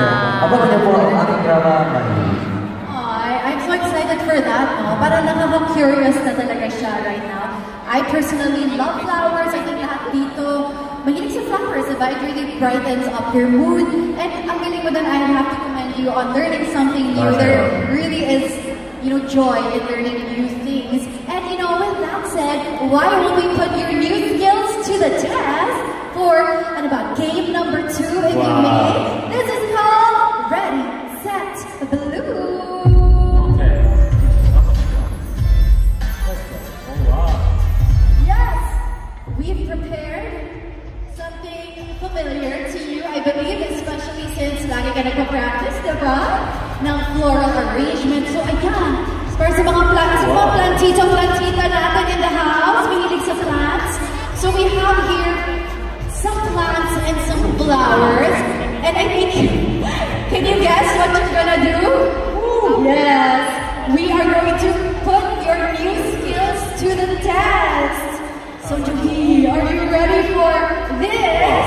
Abangan niyo po ang ating drama, My Youth. I'm so excited for that, no? Parang nakaka-curious na talaga siya right now. I personally love flowers. I think lahat dito mahilig sa flowers, diba? It really brightens up your mood. And ang galing mo din, I have to commend you on learning something new. There really is, you know, joy in learning new things. And you know, with that said, why won't we put your new skills to the test for, ano ba, game number 2, if you may? This is called Ready, Set, Blue. We've prepared something familiar to you, I believe, especially since lagi ka nagpa-practice, diba? Ng floral arrangement. So, ayan, para sa mga plantita natin in the house, mahilig sa plants. So, we have here some plants and some flowers. And I think, can you guess what you're gonna do? Yes, we are going to put your new skills to the test. So Juhi, are you ready for this?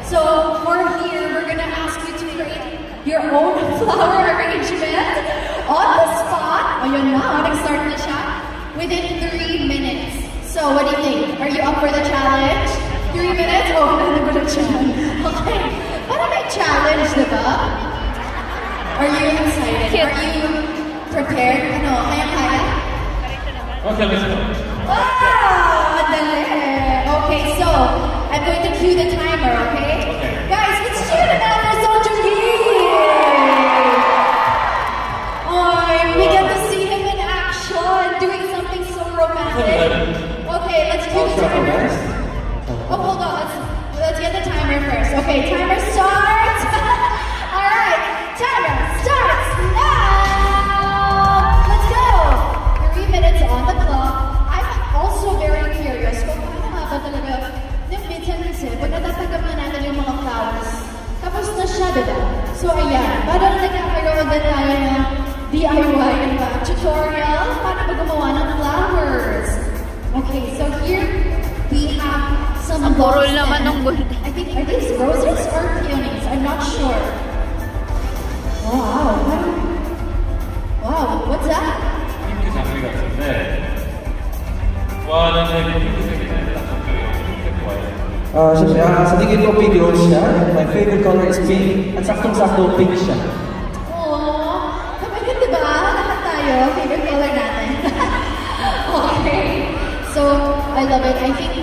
So for here, we're gonna ask you to create your own flower arrangement on the spot. Ayun na, nag-start na siya. Within 3 minutes. So what do you think? Are you up for the challenge? 3 minutes? Oh, ano siya? Okay. Para may challenge, diba? Are you excited? Cute. Are you prepared? Ano, kaya-kaya? Okay, let's go. Wow! Madali. Okay, so I'm going to cue the timer, okay? Okay. Guys, let's cheer it out for Song Joong-ki! Oh, we get to see him in action, doing something so romantic. Okay, let's cue the timer. Oh, hold on. Let's get the timer first. Okay, timer starts. All right, timer starts now. Let's go. 3 minutes on the clock. I'm also very curious kung paano nga ba talaga yung minsan kasi pag natatanggap na natin yung mga flowers, tapos na siya, diba? So, ayan. Parang nagkakaroon din tayo ng DIY, diba? Tutorial, paano ba gumawa ng flowers. Okay, so here we have some Ang burol blocks naman and- ng bulta. I think, are these roses or peonies? I'm not sure. Wow. Wow, what's that? 핑크 장미 같은데 좋아하는 색이 핑크색이네. 딱 핑크색 좋아해요. Siyempre, sa tingin ko pink rose siya. My favorite color is pink. At saktong-sakto pink siya. Aww. Kapagod, diba? Lahat tayo. Favorite color natin. Okay. So, I love it. I think,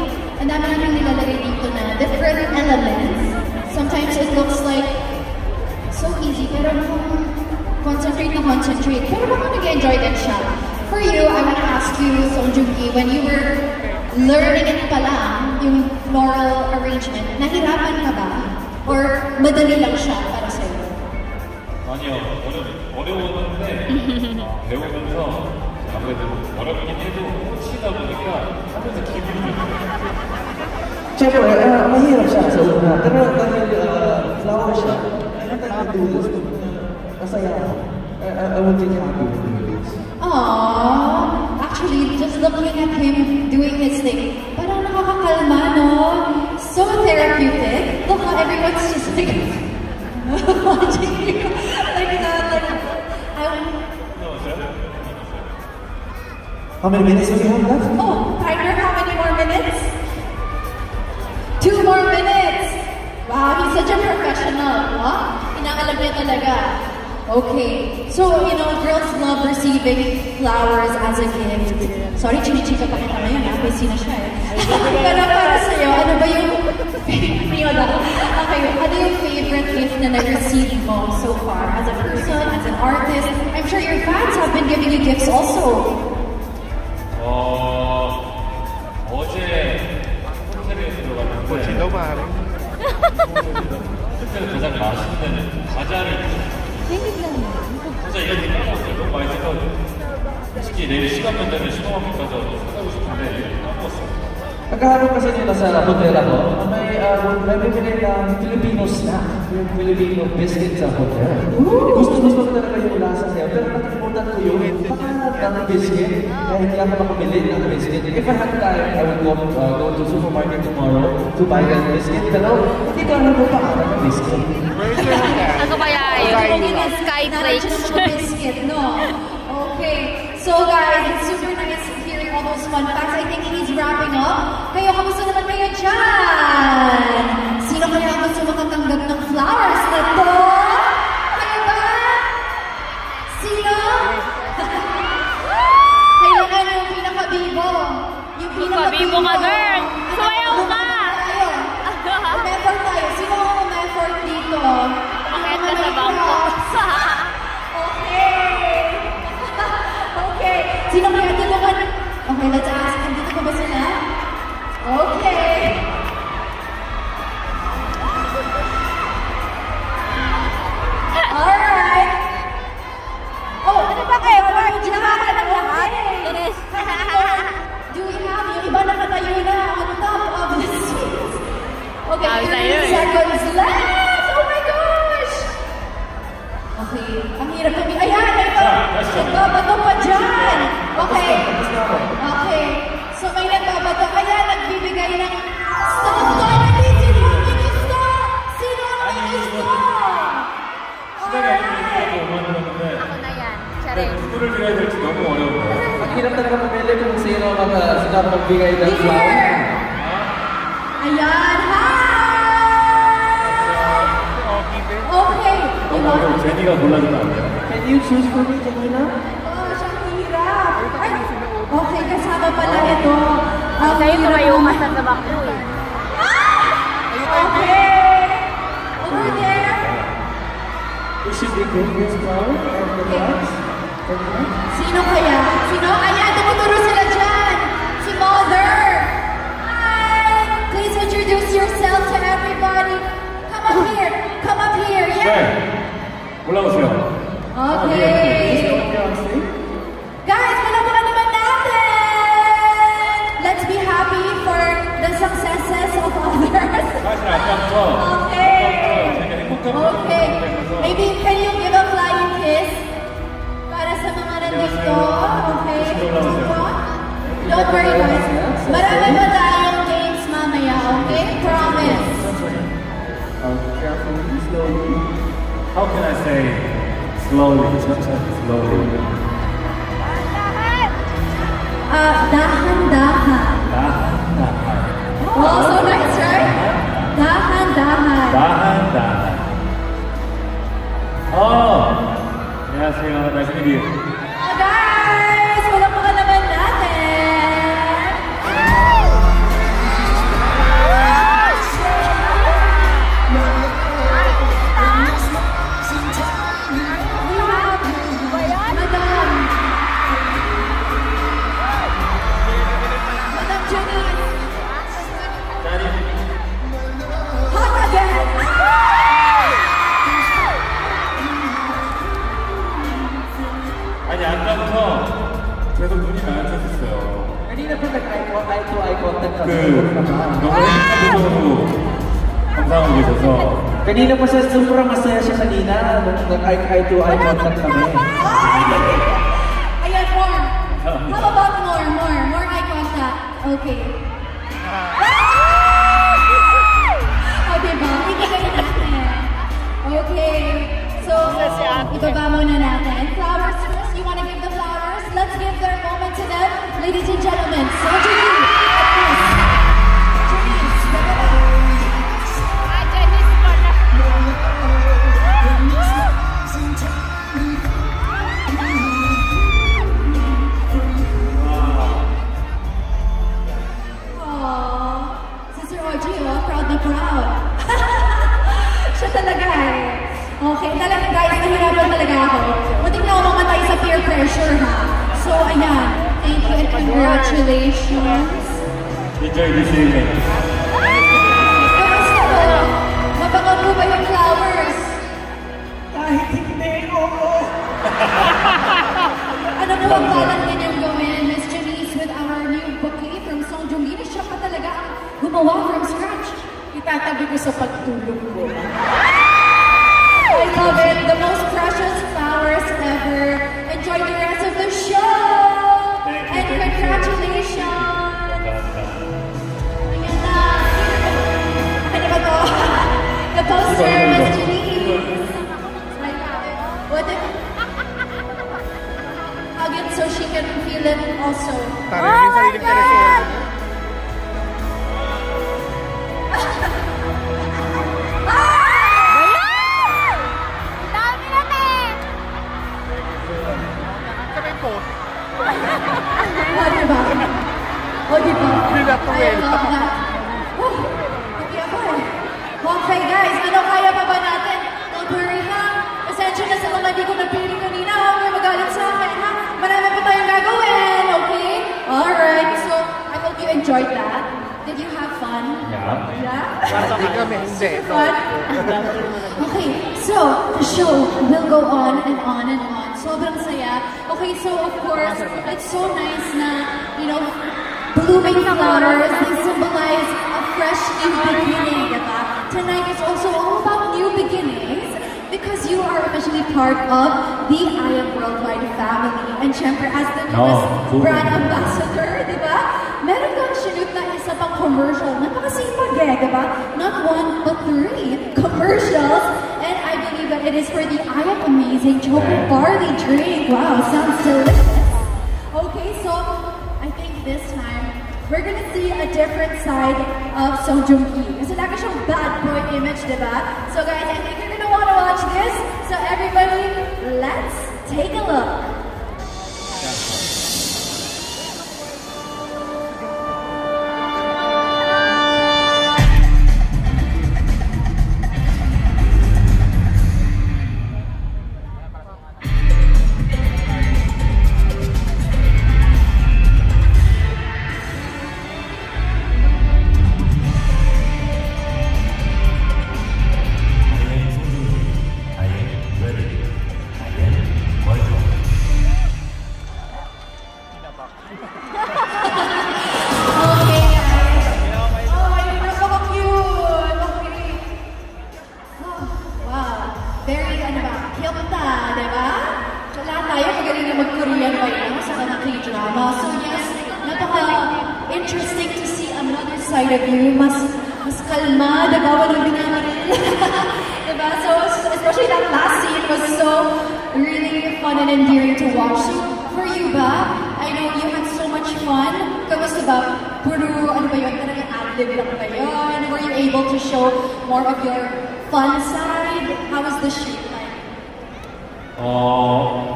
ang dami namin nilalagay dito na different elements. Sometimes it looks like so easy, pero kung concentrate, pero baka nag-enjoy din siya. For you, I want to ask you, Song Joong-ki, when you were learning it pa lang, yung floral arrangement, nahirapan ka ba? Or madali lang siya para sa'yo? 아니요, 저는 어려웠는데 배우면서 아무래도 어렵긴 해도 치다 보니까 하면서 기분이 좋아요. Siyempre, mahirap siya sa una. Pero dahil flower siya, I'm not do this. Masaya ako. I would be happy with doing this. Aww, actually, just looking at him doing his thing, parang nakakakalma, no? So therapeutic. Look how everyone's just like watching you. Like that, like, How many minutes do we have left? oh, timer, how many more minutes? 2 more minutes. Wow, he's such a professional. Huh? Inaalam niya talaga. Okay. So, you know, girls love receiving flowers as a gift. Sorry, chinichika pa kita ngayon, ha? Busy na siya, eh. Pero para sa'yo, ano ba yung okay, ano yung favorite gift na na-receive mo so far? As a person, as an artist? I'm sure your fans have been giving you gifts also. 어제 호텔에 들어갔는데 호텔 가장 맛있는 과자를 진짜 이런 게 너무 맛있어서 솔직히 내일 시간만 되면 시동학교 가서 사가고 싶은데 까먹었어요. Pagkaharap kasi nila sa hotel ako, may bibili ng Filipino snack, yung Filipino biscuit sa hotel. Gusto ko talaga yung lasa niya, pero nakalimutan ko yung pangalan ng biscuit, kaya hindi ako makabili ng biscuit. If I had time, I would go to supermarket tomorrow to buy that biscuit, pero hindi ko alam kung pangalan ng biscuit. Ano kaya yun? Sky flakes. Biscuit, no? Okay. So guys, it's super nice hearing all those fun facts. I think he's wrapping up. Kayo, kamusta naman kayo dyan? Sino kaya ang gusto makatanggap ng flowers na to? Kayo ba? Sino? Kailangan yung pinaka-bibo. Yung Pabibo ka, girl! Sumayaw ka! Remember tayo. Sino ang umeffort dito? Bakit ka sa bangko? Okay. Okay. Sino kaya tulungan? Okay, let's ask. Andito ko ba sila? Okay. 기술을 드려야 될지 너무 어려운데. Ang hirap talaga mamili kung sino sino magbigay ng flower. Ayan, hi! Okay, diba? 제니가 골라주면 안 돼요? Can you choose for me, Janina? Oh, siyang hirap. Ay, okay, kasama pala ito. Kayo tumayo masasabak ko eh. Okay. Over there. We should be good with flower or the box. Sino kaya? Sino? Ayan, tumuturo sila dyan. Si Mother. Hi. Please introduce yourself to everybody. Come up here. Come up here. 네. Yeah. 올라오세요. Okay. Guys, palapakan naman natin. Let's be happy for the successes of others. 사실 아까부터 Okay. 제가 행복한 Okay. Maybe can you give a flying kiss para sa mga nandito? Okay. Don't worry guys. Marami pa tayong games mamaya, okay? Promise. Carefully, slowly. How can I say slowly? 천천히 slowly. Dahan-dahan. 다한다한. Oh, so nice, right? Dahan-dahan. 다한다한. 안녕하세요. 나시미리. Oh, guys, palapakan naman natin. Madam Janice. Hot again. 아니 아까부터 계속 눈이 마주쳤어요. Kanina po nag-eye-to-eye contact 그 kami. 너무 행복한 표정으로 감상하고 계셔서 Kanina po siya, sobrang masaya siya kanina nung nag-eye-to-eye contact kami. Ayan, more. How about more? More eye contact. Okay. O, diba? Ibigay natin. Okay. So, ibaba muna natin. Flowers first. You wanna give the flowers? Let's give their moment to them. Ladies and gentlemen, Soju Lee. Janice, bababa. Aww. Sister Oji, oh, proud na proud. Siya talaga eh. Okay, talaga guys, nahirapan talaga ako. Muntik na ako mamatay sa peer pressure ha. So, ayan. Thank you and congratulations. Enjoy this evening. Kamusta po? Mabango po ba yung flowers? Kahit hindi, oo. Ano po ang balak ninyong gawin, Miss Janice, with our new bouquet from Song Joong-gi? Siya pa talaga ang gumawa from scratch. Itatabi ko sa pagtulog ko. I love it. The most precious flowers ever. Enjoy the rest of the show. Thank you, And thank you. congratulations. Ayan na. Ano ba to? The poster, Miss Janice. What if... Hug it so she can feel it also. Oh my God! Dami na O, diba? O, diba? I love that. Oh, hindi ako eh. Okay, guys. Ano kaya pa ba natin? Don't worry, ha? Pasensya na sa mga hindi ko napili kanina. Huwag kayo magalit sa akin, ha? Marami pa tayong gagawin, okay? Alright. So, I hope you enjoyed that. Did you have fun? Yeah. Yeah? Fun? Okay, so the show will go on and on and on. Sobrang saya. Okay, so of course, it's so nice na, you know, blooming flowers, they symbolize a fresh new beginning, diba? Tonight is also all about new beginnings because you are officially part of the I Am Worldwide family. And syempre, as the newest brand ambassador, diba? Meron kang sinut na isa pang commercial. Napakasipag eh, diba? Not one, but 3 commercials. And I believe that it is for the I Am Amazing Choco Barley drink. Wow, sounds delicious. Okay, so I think this time we're gonna see a different side of Song Joong Ki. Kasi lagi siyang bad boy image, diba? So guys, I think you're gonna wanna watch this. So everybody, let's take a look. Interesting to see another side of you. Mas kalma, diba? Walang binamaril. Diba? So, especially that last scene was so really fun and endearing to watch. So, for you ba, I know you had so much fun. Kamusta ba? Puro, ano ba yun? Talagang ad-lib lang ba yun? Were you able to show more of your fun side? How was the shoot like?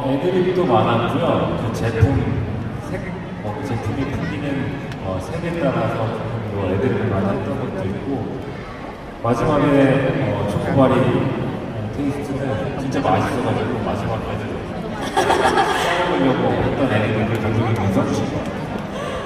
애드립도 많았고요. 그 제품이 풍기는 색에 따라서 또 애드립을 많이 했던 것도 있고, 마지막에 초코바리 테이스트는 진짜 맛있어가지고 마지막까지 써보려고 했던 애드립을 감독님께서 주신 것 같아요.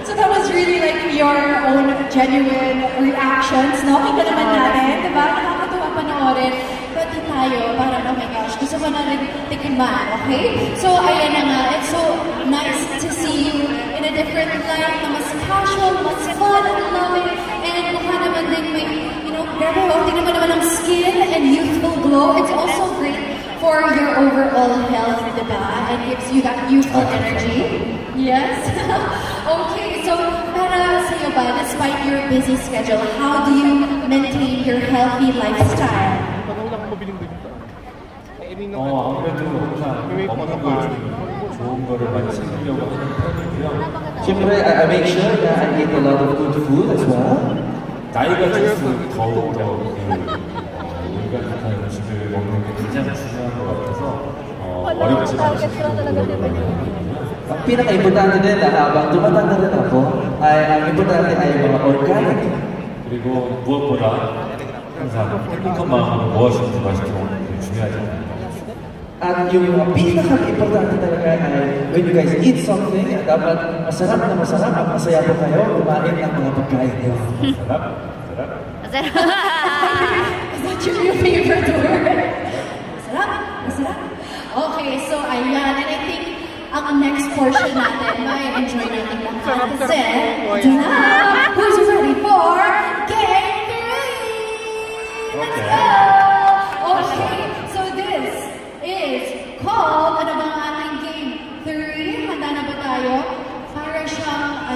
So that was really like your own genuine reactions, no? Kita naman natin, diba? Nakakatuwa panoorin. Pati tayo, parang oh my gosh, gusto ko na rin tikman, okay? So ayan na nga, it's so nice to see you in a different light, na mas casual, mas fun, and loving, and mukha naman din may, you know, grabe, tingnan mo naman ang skin and youthful glow. It's also great for your overall health, diba? And gives you that youthful energy. Yes? Okay, so para sa iyo ba, despite your busy schedule, how do you maintain your healthy lifestyle? 아무래도 항상 먹는 걸 좋은 거를 많이 챙기려고 하는 편이고요. Siyempre, I make sure that I eat a lot of good food as well. 나이가 들수록 더욱더 우리가 각한 음식을 먹는 게 가장 중요한 것 같아서 어렵지만 Ang pinaka-importante din na habang tumatanda rin ako, ang importante ay mga organic. 그리고 무엇보다 항상 행복한 마음으로 무엇이든지 맛있게 먹는 게 중요하지 않습니까? At yung pinaka-importante talaga ay when you guys eat something, dapat masarap na masarap at masaya po kayo kumain ng mga pagkain niyo. Masarap? Masarap? Is that your favorite word? Masarap? Masarap? Okay, so ayan, and I think ang next portion natin, may enjoy natin lahat kasi ito na! Who's ready for Game 3? Let's go! Okay, so this is called, ano ba ang ating Game 3? Handa na ba tayo? Para siyang,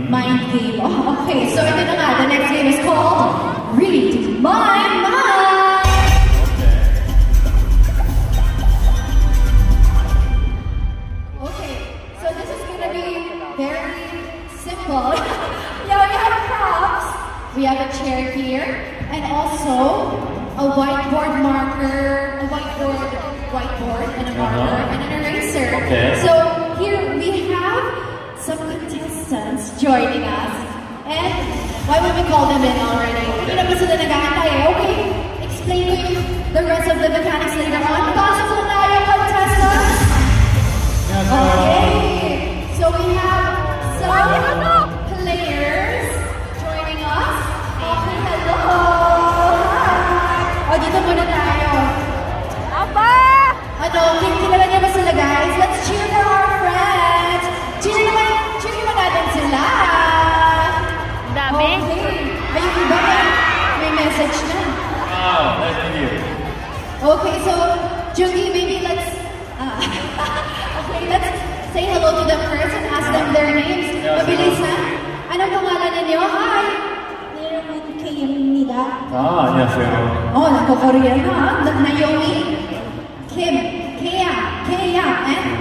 mind game. Oh, okay, so ito na nga, the next game is called Read My Mind! Very simple. Now we have props. We have a chair here, and also a whiteboard marker, a whiteboard, and a marker, and an eraser. Okay. So here we have some contestants joining us, and why would we call them in already? Hindi naman sila nag-aantay. Okay, explain to you the rest of the mechanics later on. Pasok na tayo, contestants. Okay. So we have some players joining us. Okay, hello! Hi! O, dito muna tayo. Apa! Kilala niyo ba sila, guys? Let's cheer for our friends! Cheer naman natin sila! Dami? Okay. Ayun iba, may message na. Wow, nice to meet you. Okay, so, Jungi, maybe let's... okay, let's say hello to them first and ask them their names. Mabilis na. Anong pangalan ninyo? Hi! Kim입니다. 안녕하세요. nagko-Korean na. Naomi, Kim, Kea, and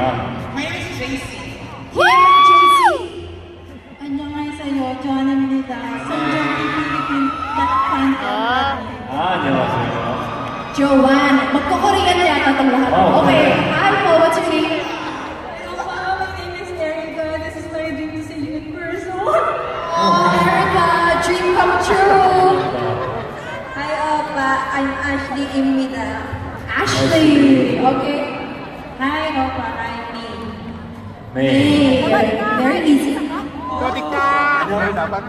My name is JC. Kim, JC. 안녕하세요. 조안입니다. 선정Philippine.com. 안녕하세요. Joanne. Magko-Korean na yata itong lahat. Okay. Hi po, what's your name? Hello, my name is Erica. This is my dream to see you in person. Erica, dream come true. Hi, Opa. I'm Ashley Imida. Ashley. Okay. Hi, Opa. I'm May. Hey. Very easy.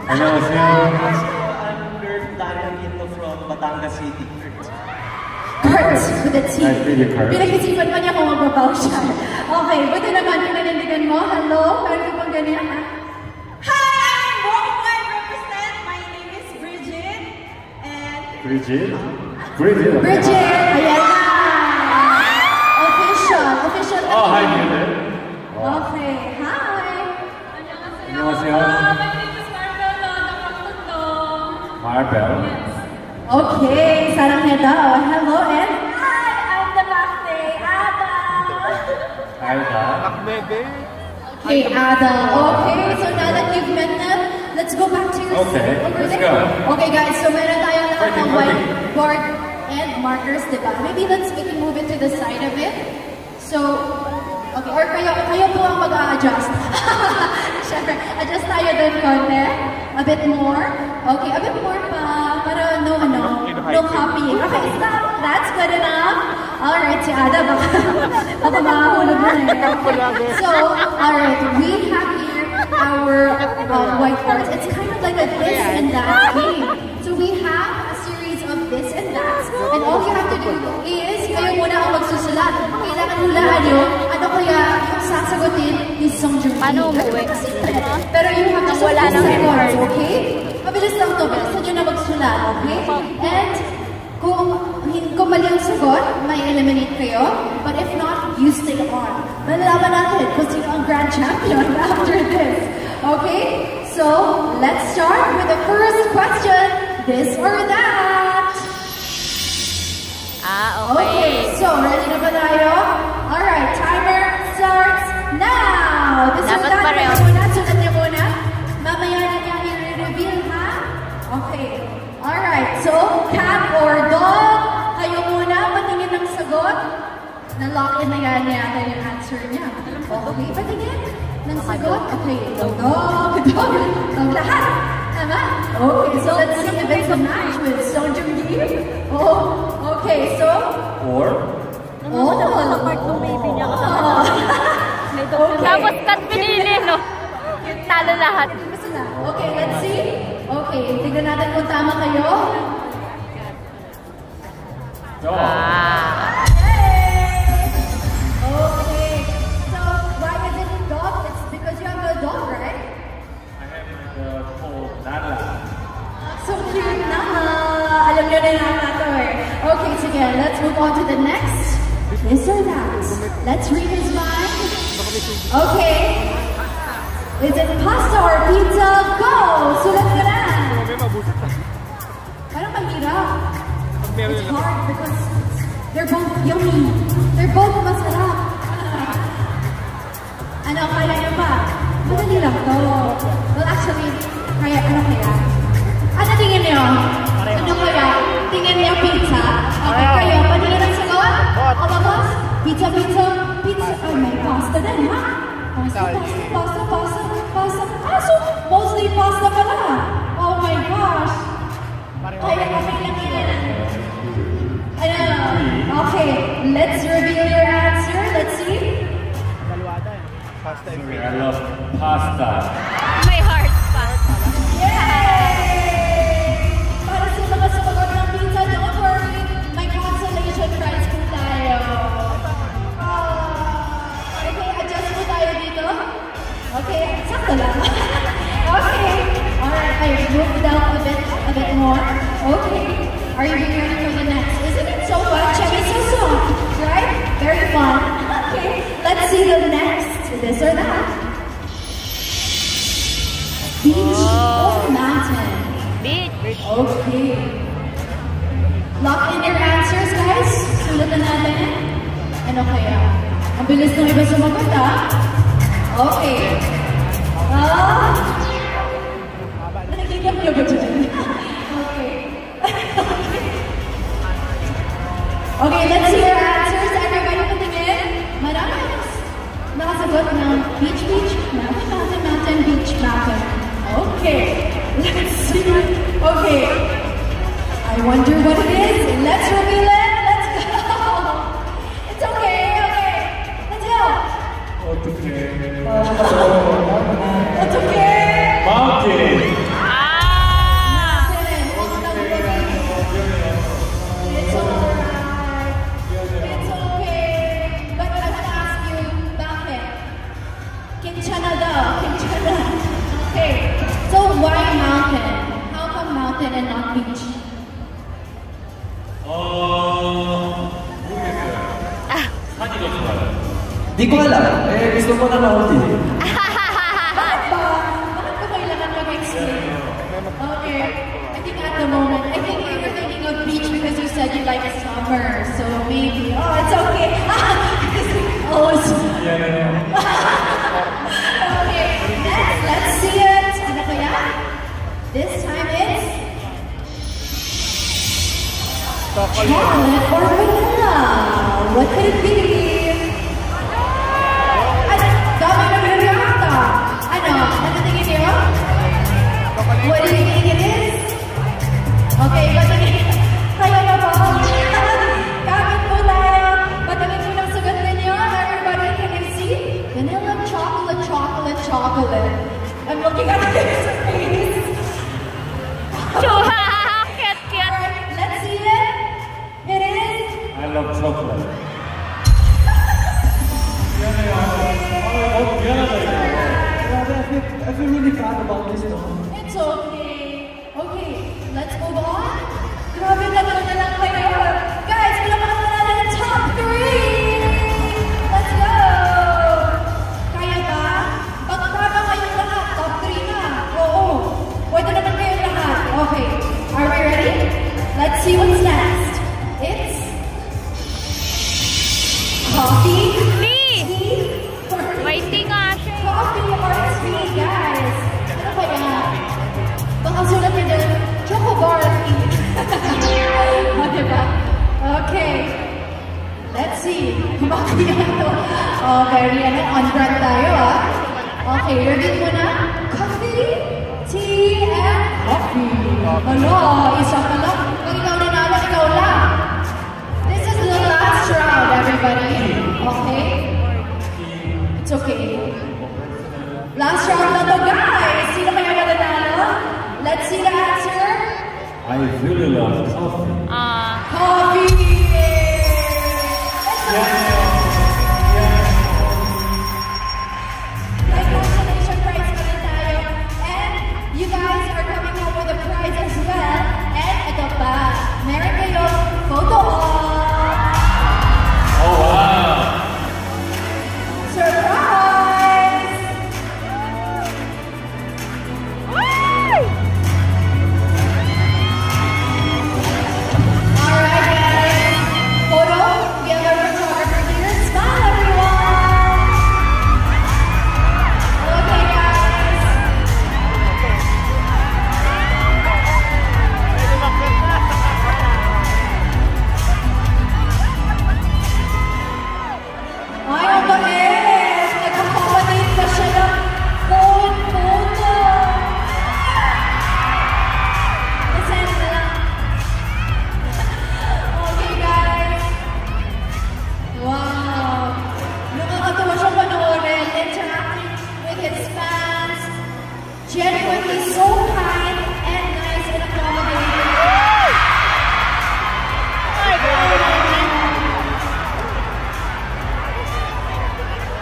안녕하세요. I'm Kurt Daniel Quinto from Batangas City. Kurt, with a T. Nice to meet you, Kurt. Pinag-isipan pa niya kung magbabaw siya. Okay, buti naman pinanindigan mo. Hello, meron ka pang ganyan. Hi, I'm Worldwide Represent. My name is Bridget. And Bridget. Bridget, ayan na. Official na. Hi, Bridget. Okay, hi. 안녕하세요. my name is Marvel Loda from Tundong. Marvel. Okay, sarang niya daw. Hello, and Hi, I'm the Bakte, Ada. Alda. okay, Ada. Okay, so now that you've met them, let's go back to your Okay, seat over let's there. go. Okay, guys, so meron tayong lahat ng Perfect. whiteboard and markers, diba? Maybe we can move it to the side of it. So, okay, or kayo po ang mag-a-adjust. Siyempre, adjust tayo doon konti. A bit more. Okay, a bit more pa. Para no copying. Okay, stop. That's good enough. Alright, si Ada, baka makahulog na eh. So, alright, we have here our whiteboards. It's kind of like a this and that game. So we have a series of this and that. And all you have to do is, kayo muna ang magsusulat. Kailangan hulaan nyo, ano kaya yung sasagutin ni Song Joong Ki. Paano umuwi? Pero you have to Wala nang seconds, okay? Mabilis lang to, basta nyo na magsulat, okay? And kung mali ang sagot, may eliminate kayo. But if not, you stay on. Malalaman natin kung sino ang grand champion after this. Okay? So, let's start with the first question. This or that? Okay, so ready na ba tayo? Alright, timer starts now! This Dapat or that, pareho. sulat niyo muna. Mamaya na niya i-reveal, ha? Okay. Alright, so cat or dog? Kayo muna, patingin ng sagot. Na-lock in na yan yata yung answer niya. Okay, patingin ng sagot. Okay, dog, lahat. Tama? Okay, so let's see if it's a match with Song Joong Ki. Oh, okay, so... Or? Oh, part ng baby niya. Tapos kat pinili, no? Talo lahat. Okay, let's see. Okay, tignan natin kung tama kayo. Dog. Yay! Okay, so why is it dog? It's because you have a dog, right? I have called Nala. So cute naman. Alam nyo na yata to eh. Okay, sige, let's move on to the next. This or that. Let's read his mind. Okay. Is it pasta or pizza? Go! Sulat ka na! Parang mahirap. It's hard because they're both yummy. They're both masarap. Ano, kaya nyo ba? Madali lang to. Well, actually, ano kaya? Ano tingin nyo? Ano kaya? Tingin nyo pizza? Okay kayo, panilo ng sagot? O babos? Pizza. Oh, may pasta din, ha? Pasta. Ah, so mostly pasta pala. Oh my gosh. Kaya okay lang yan. Okay, let's reveal your answer. Let's see. Sorry, I love pasta. May heart pa. Yay! Para sa mga sumagot ng pizza, don't worry. May consolation prize po tayo. Okay, adjust po tayo dito. Okay, sakto lang. Okay. Alright, I moved down a bit more. Okay. Are you ready for the next? Isn't it so fun? Check it so soft, right? Very fun. Okay, let's see the next. This or that. Okay. Lock in your answers, guys. Sulatan natin. Ano kaya? Ang bilis ng iba sumagot, ah. Okay. Nakikita niyo ba dyan? Okay. Okay, let's see your answers. Everybody patingin. Marami nakasagot ng beach, mountain, mountain, mountain, beach, mountain. Okay. Let's see. Okay. I wonder what it is. Let's reveal it. Let's go. It's okay. Okay. Let's go. 어떡해. It's okay. 마운틴. It's alright. It's okay. But I want to ask you, bakit? Kinchana daw. Kinchana. Okay. So why mountain? How come mountain and not beach? 모르겠어요. 산이 더 좋아요. Di ko alam. Gusto ko na mountain. Bakit ba? Bakit ko kailangan mag-explain? Okay. I think at the moment, I think you were thinking of beach because you said you like summer. So maybe, oh, it's okay. Oh, it's... Okay, next, let's see it. Ano kaya? This time it's... chocolate or vanilla? What could it be? Dami nagre-reacta. Ano tingin niyo? What do you think it is? Okay, patingin. Kayo na ba? Kapit po tayo. Patingin po ng sagot ninyo. Everybody, can you see? Vanilla, chocolate, chocolate, chocolate. I'm looking at this face. Cute. Let's see it. It is... I love chocolate. 미안해요. 너무 미안하다 이거. I feel really bad about this though. It's okay. Okay, let's move on. Grabe na lang kayo. Guys, kailangan na natin ang top 3. Let's go. Kaya ba? Pagkakaba kayong lahat, top 3 na. Oo. Pwede naman kayong lahat. Okay. Are we ready? Let's see what's next. It's coffee. Tea. May tea nga siya. Coffee or tea, guys. Ano kaya? Baka sulat nyo doon, choco bar tea. Okay ba? Okay. Let's see. Bakit yan ito? Oh, very on brand tayo, ah. Okay, ready mo na? Coffee, tea, and coffee. Ano? Isa pa lang. Pag ikaw nanalo, ikaw lang. This is the last round, everybody. Okay? It's okay. Last round na to, guys. Sino kaya mananalo? Let's see the answer. I really love coffee. Coffee! Congratulations, prize pa rin tayo. And you guys are coming home with a prize as well. And ito pa, meron kayong photo op. Oh wow. Surprise! Alright guys, photo, we have our photographer here. Smile everyone! Okay guys. Ay, ang bait! Nagkakapalit pa siya ng phone photo. Nasend na lang. Okay, guys. Wow. Nakakatawa siyang panoorin. Interacting with his fans. Genuinely so kind and nice and accommodating.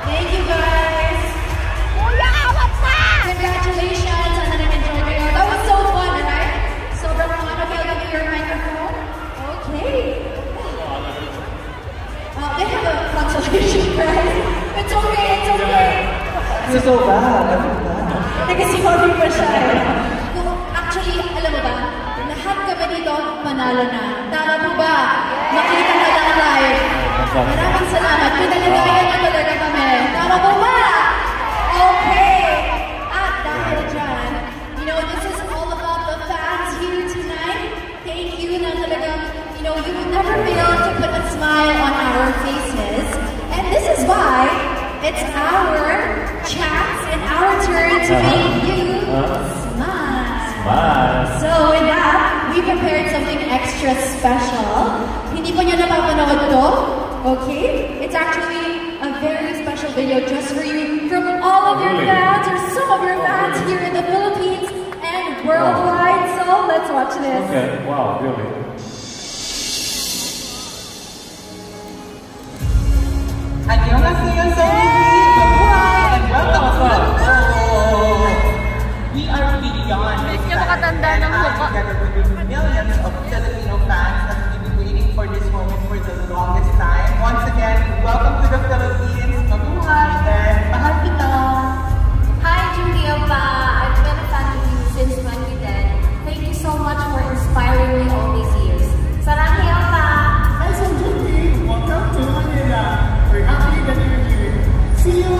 Thank you guys. Congratulations. Sana nag-enjoy kayo. That was so fun, right? Sobrang fun. Okay, I'll give you your microphone. Okay. They have a consolation prize. It's okay, it's okay. It's so bad. I feel bad. Nagsisorry pa siya. Actually, alam mo ba, manalo na. Tama po ba? Makita ka lang live. Maraming salamat. Pinaligayan niyo talaga kami. Tama po ba? Okay. At dahil dyan, you know, this is all about the fans here tonight. Thank you na talagang, you know, you would never fail to put a smile on our faces. And this is why it's our chance and our turn to make you smile. So with that, we prepared something extra special. Hindi ko nyo napapanood to, okay? It's actually a very special video just for you from all of your fans or some of your fans here in the Philippines and worldwide. So let's watch this. Okay, wow, really? 안녕하세요, Mabuhay, and welcome to the show. We are beyond makatanda ng mukha. together with millions of Filipino fans that have been waiting for this moment for the longest time. Once again, welcome to the Philippines. Mabuhay and mahal kita. Hi, Julia Pa. I've been a fan of you since 2010. Thank you so much for inspiring me all these years. Saranghae Pa. Hi, Sanjuki. Welcome to Manila. We're happy that you're here. See you.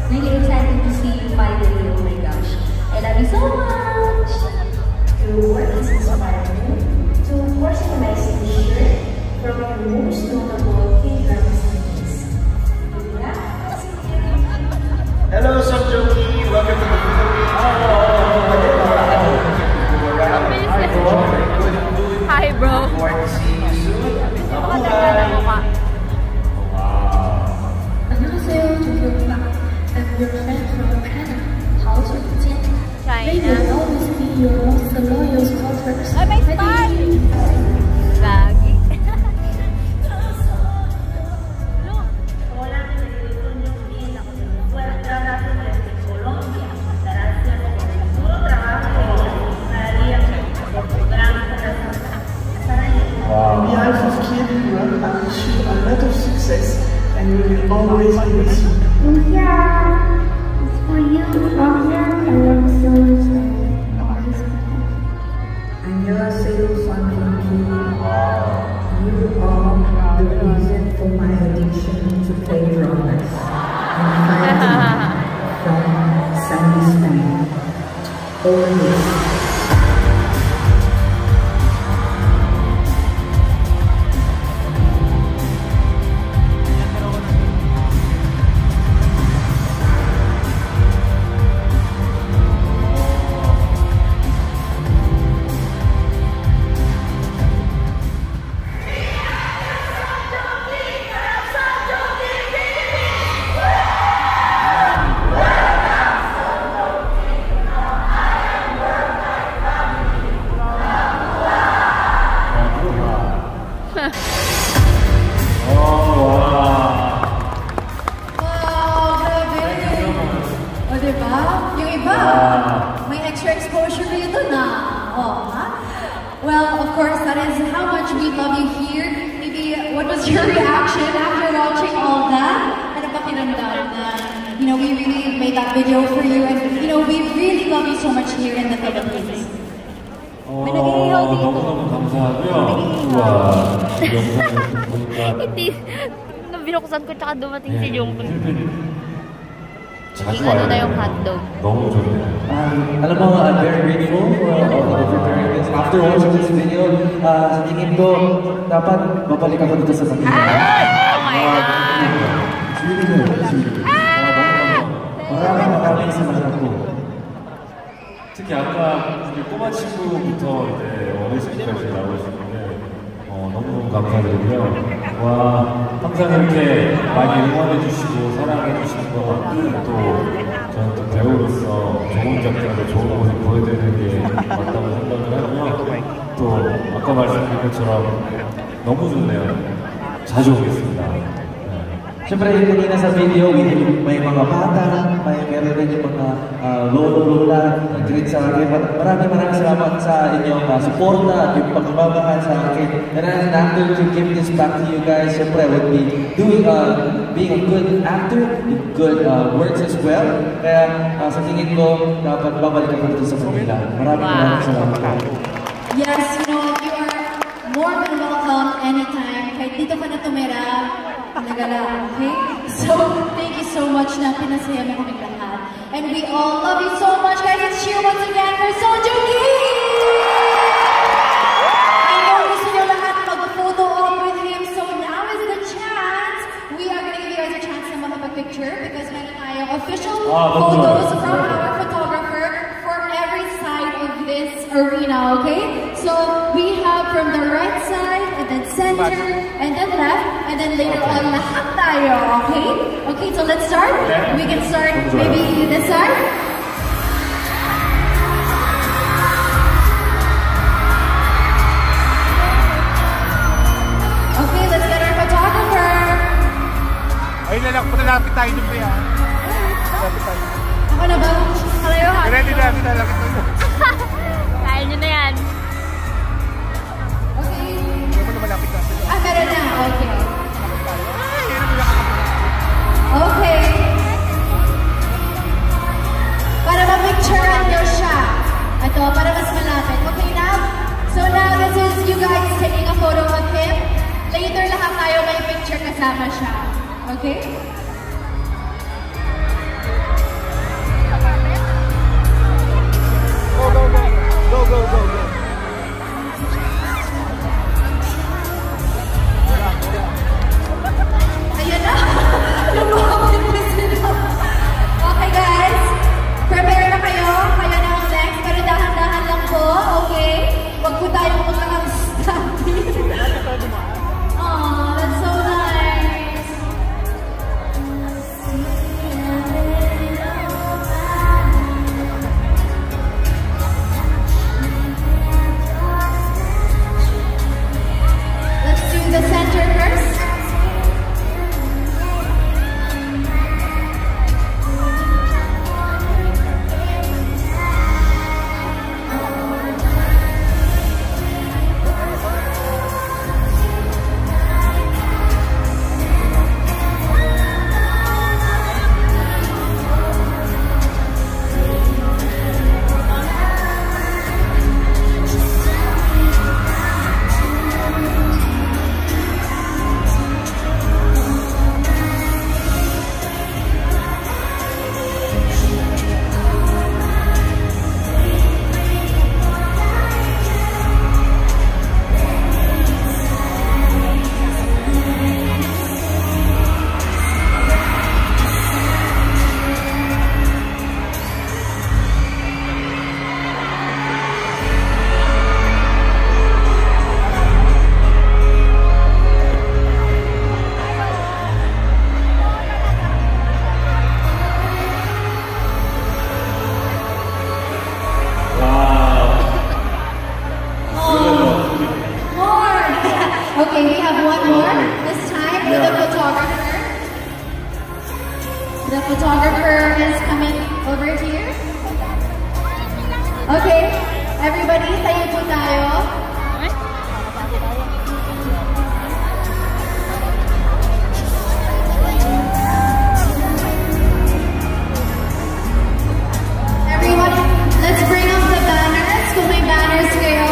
Really excited to see you finally, oh my gosh. I love you so much! Your work is inspiring to personalize the shirt from your most notable K-drama series. Hello, Sanjuki. Welcome to the Philippines. Hi, bro. Forward to seeing you soon. Makatanda ng mukha. 안녕하세요, 조교입니다. I'm your friend from China. 好久不见. May you China. always be your most loyal supporters. Ay, may smile! Gagi. Hola, fue desde Colombia. Gracias por todo trabajo cada día por tu gran corazón. On behalf of Kid, I wish you a lot of success and we will always be with you. Yeah, it's for you. I love you so much. 안녕하세요, Sanjuki. You are the reason for my addiction to K-dramas and fighting from Sandy Stan. Always. Wow, grabe. O, diba? Yung iba, may extra exposure kayo dun ha? Well, of course, that is how much we love you here. Maybe, what was your reaction after watching all that? Ano ba kinamdam na, you know, we really made that video for you and, you know, we really love you so much here in the Philippines. May nag-iihaw dito. 너무너무 감사하고요. 와, 이 영상을 보니까 Hindi. Nung binuksan ko tsaka dumating si Jungkook. 자주 Ano na 와요. yung hotdog. 너무 좋네요. Alam mo, I'm very grateful for preparing this. After watching this video, sa tingin ko, dapat mabalik ako dito sa Manila. Oh my God! Maraming salamat po. 특히 아까 이제 꼬마 친구부터 이제 어르신까지 나오시는데 너무너무 감사드리고요. 와, 항상 이렇게 많이 응원해주시고 사랑해주시는 것만큼 또 저는 또 배우로서 좋은 작품을 좋은 모습 보여드리는 게 맞다고 생각을 하고요. 또 아까 말씀드린 것처럼 너무 좋네요. 자주 오겠습니다. Siyempre, yung kanina sa video, may mga bata, meron din yung mga lolo-lola, nag-greet sa akin. Maraming salamat sa inyong suporta at yung pagmamahal sa akin. And as an actor, to give this back to you guys, siyempre, I would be being a good actor, with good words as well. Kaya sa tingin ko, dapat babalik ako dito sa Manila. Maraming salamat. Yes, you know, you are more than welcome anytime. Kahit dito ka na tumira, talaga lang, okay? So, thank you so much na pinasaya mo kami lahat. And we all love you so much, guys. Let's cheer once again for Song Joong Ki! I know gusto nyo lahat mag-photo op with him, so now is the chance. We are gonna give you guys a chance na makapag-picture because meron tayong official photos from our photographer for every side of this arena, okay? So, we have from the right side, and then center, and then left, and then later on, lahat tayo, okay? Okay, so let's start. We can start maybe this side. Okay, let's get our photographer. Ayun na lang, patalapit tayo dun ba yan? Patalapit tayo. Ako na ba? Kalayo ha? Ready na, patalapit tayo. Kaya nyo na yan. Okay. Hindi mo na malapit natin. Meron na. Okay. Okay. Para ma-picturean nyo siya. Ito, para mas malapit. Okay, now? So now, this is you guys taking a photo of him. Later, lahat tayo may picture kasama siya. Okay? Go, go, go. Go, go, go, go. Ayan na! Lumawin na sila. Okay guys, prepare na kayo. Kayo na ang next. Pero dahan-dahan lang po, okay? Huwag po tayong mag-stampede. Aww, that's so nice. Let's do the center first. Okay, we have one more. This time with the photographer. The photographer is coming over here. Okay, everybody, tayo po tayo. Everyone, let's bring up the banners. Kung may banners kayo.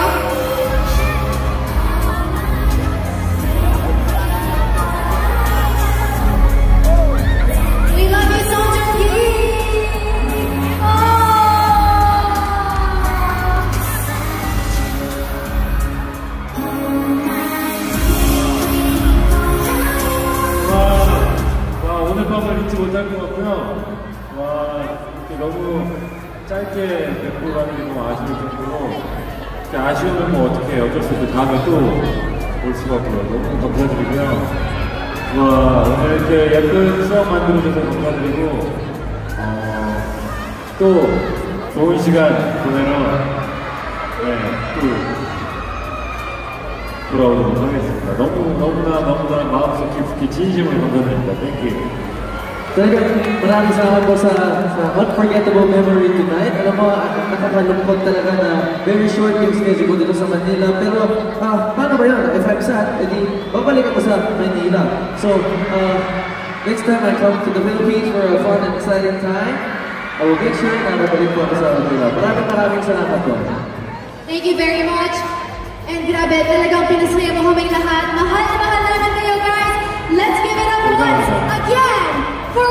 We love you, Song Joong Ki. 와, 오늘 밤을 잊지 못할 것 같고요. 와, 이렇게 너무 짧게 뵙고 가는 게 너무 아쉬울 정도로 아쉬우면 뭐 어떻게 해요? 어쩔 수 없고 다음에 또 올 수가 없고요. 너무 감사드리고요. 와, 오늘 이렇게 예쁜 추억 만들어줘서 감사드리고 또 좋은 시간 보내러 또 돌아오도록 하겠습니다. 너무나 마음속 깊이 진심으로 감사드립니다. 땡큐. Talagang maraming salamat po sa unforgettable memory tonight. Alam mo, nakakalungkot talaga na very short yung schedule ko dito sa Manila. Pero, paano ba yun? If I'm sad, edi babalik ako sa Manila. So, next time I come to the Philippines for a fun and exciting time, I will make sure na babalik po ako sa Manila. Maraming salamat po. Thank you very much. And grabe, talagang pinasaya mo kaming lahat. Mahal na mahal namin kayo, guys. Let's give it up once again for